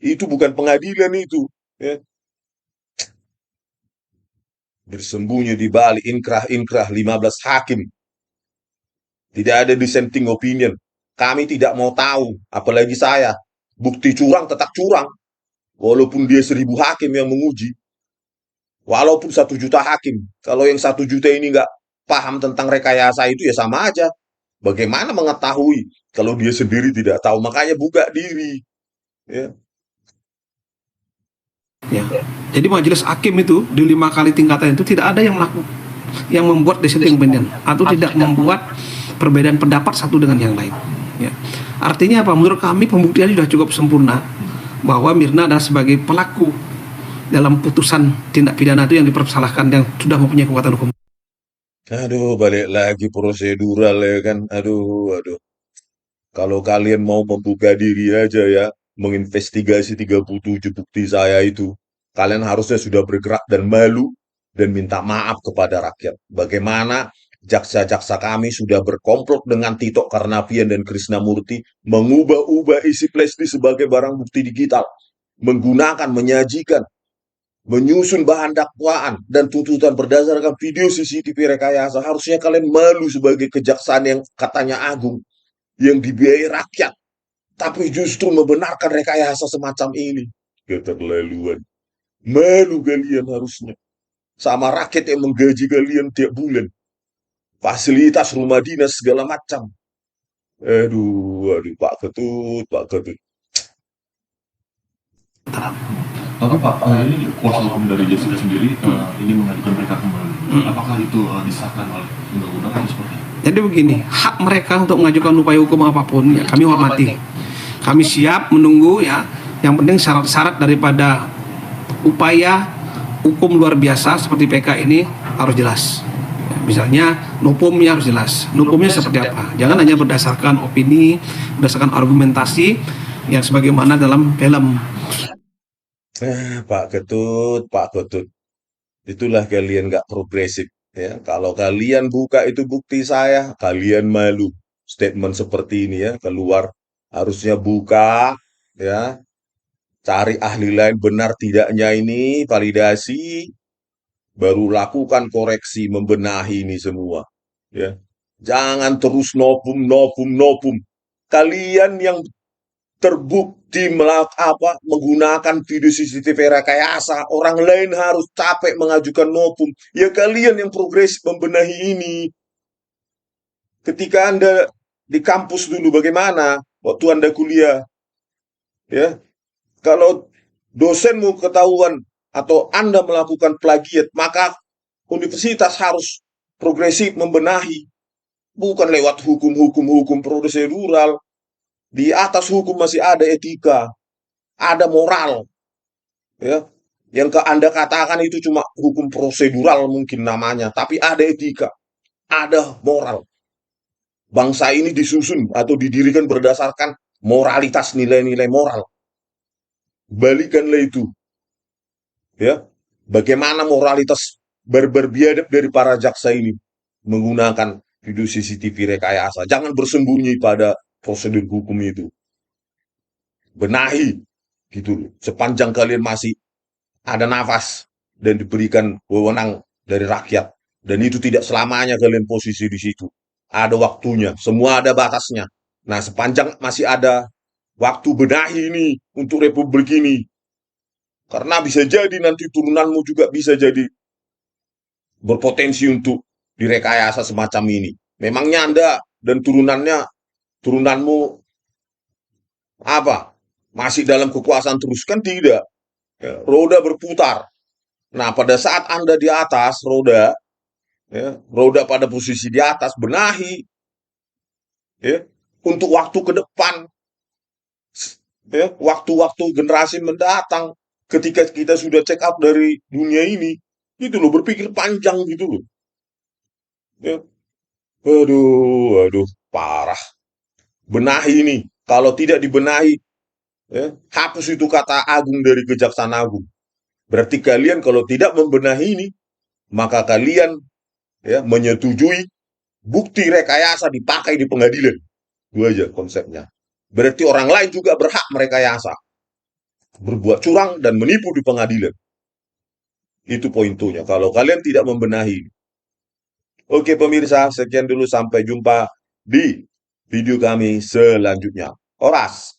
itu bukan pengadilan itu. Ya. Bersembunyi di balik inkrah-inkrah 15 hakim. Tidak ada dissenting opinion. Kami tidak mau tahu, apalagi saya. Bukti curang tetap curang. Walaupun dia 1.000 hakim yang menguji. Walaupun 1 juta hakim. Kalau yang 1 juta ini nggak paham tentang rekayasa itu ya sama aja. Bagaimana mengetahui kalau dia sendiri tidak tahu? Makanya buka diri. Ya. Ya. Jadi majelis hakim itu di 5 kali tingkatan itu tidak ada yang membuat dissenting opinion atau tidak membuat perbedaan pendapat satu dengan yang lain. Ya. Artinya apa? Menurut kami pembuktiannya sudah cukup sempurna bahwa Mirna adalah sebagai pelaku dalam putusan tindak pidana itu yang dipersalahkan yang sudah mempunyai kekuatan hukum. Aduh, balik lagi prosedural ya kan. Aduh. Kalau kalian mau membuka diri aja ya, menginvestigasi 37 bukti saya itu, kalian harusnya sudah bergerak dan malu dan minta maaf kepada rakyat. Bagaimana jaksa-jaksa kami sudah berkomplot dengan Tito Karnavian dan Krisnamurti mengubah-ubah isi flash sebagai barang bukti digital, menggunakan, menyajikan, menyusun bahan dakwaan dan tuntutan berdasarkan video CCTV rekayasa. Harusnya kalian malu sebagai kejaksaan yang katanya agung, yang dibiayai rakyat, tapi justru membenarkan rekayasa semacam ini. Keterlaluan. Malu kalian harusnya. Sama rakyat yang menggaji kalian tiap bulan. Fasilitas rumah dinas segala macam. Aduh, Pak Ketut, Pak Ketut. Tapi Pak, ini kuasa hukum dari Jessica sendiri ini mengajukan mereka kembali. Apakah itu disahkan oleh undang-undang atau seperti itu? Jadi begini, hak mereka untuk mengajukan upaya hukum apapun ya kami hormati. Kami siap menunggu ya. Yang penting syarat-syarat daripada upaya hukum luar biasa seperti PK ini harus jelas. Ya, misalnya nopumnya harus jelas. Nopumnya seperti apa? Jangan hanya berdasarkan opini, berdasarkan argumentasi yang sebagaimana dalam film. Pak Ketut. Itulah kalian nggak progresif. Ya, kalau kalian buka itu bukti saya, kalian malu. Statement seperti ini ya keluar, harusnya buka, ya, cari ahli lain benar tidaknya ini, validasi, baru lakukan koreksi, membenahi ini semua. Ya, jangan terus nopum. Kalian yang terbukti menggunakan video CCTV rekayasa, orang lain harus capek mengajukan nopum. Ya kalian yang progresif membenahi ini. Ketika Anda di kampus dulu bagaimana waktu Anda kuliah? Ya, kalau dosenmu ketahuan atau Anda melakukan plagiat, maka universitas harus progresif membenahi, bukan lewat hukum prosedural. Di atas hukum masih ada etika, ada moral, ya. Yang Anda katakan itu cuma hukum prosedural mungkin namanya, tapi ada etika, ada moral. Bangsa ini disusun atau didirikan berdasarkan moralitas, nilai-nilai moral. Balikanlah itu, ya. Bagaimana moralitas berbiadab dari para jaksa ini menggunakan video CCTV rekayasa. Jangan bersembunyi pada prosedur hukum itu. Benahi gitu. Sepanjang kalian masih ada nafas dan diberikan wewenang dari rakyat, dan itu tidak selamanya kalian posisi di situ. Ada waktunya, semua ada batasnya. Nah, sepanjang masih ada waktu, benahi ini untuk republik ini. Karena bisa jadi nanti turunanmu juga bisa jadi berpotensi untuk direkayasa semacam ini. Memangnya Anda dan turunanmu apa? masih dalam kekuasaan terus, kan tidak. Ya, roda berputar. Nah, pada saat Anda di atas roda, ya, roda pada posisi di atas, benahi, ya, untuk waktu ke depan, ya, waktu-waktu generasi mendatang, ketika kita sudah check out dari dunia ini, gitu loh, berpikir panjang gitu loh. Ya, aduh, parah. Benahi ini, kalau tidak dibenahi, ya, hapus itu kata agung dari Kejaksaan Agung. Berarti kalian kalau tidak membenahi ini, maka kalian, ya, menyetujui bukti rekayasa dipakai di pengadilan. Itu aja konsepnya. Berarti orang lain juga berhak merekayasa, berbuat curang dan menipu di pengadilan. Itu poinnya. Kalau kalian tidak membenahi. Oke pemirsa, sekian dulu, sampai jumpa di video kami selanjutnya. Oras.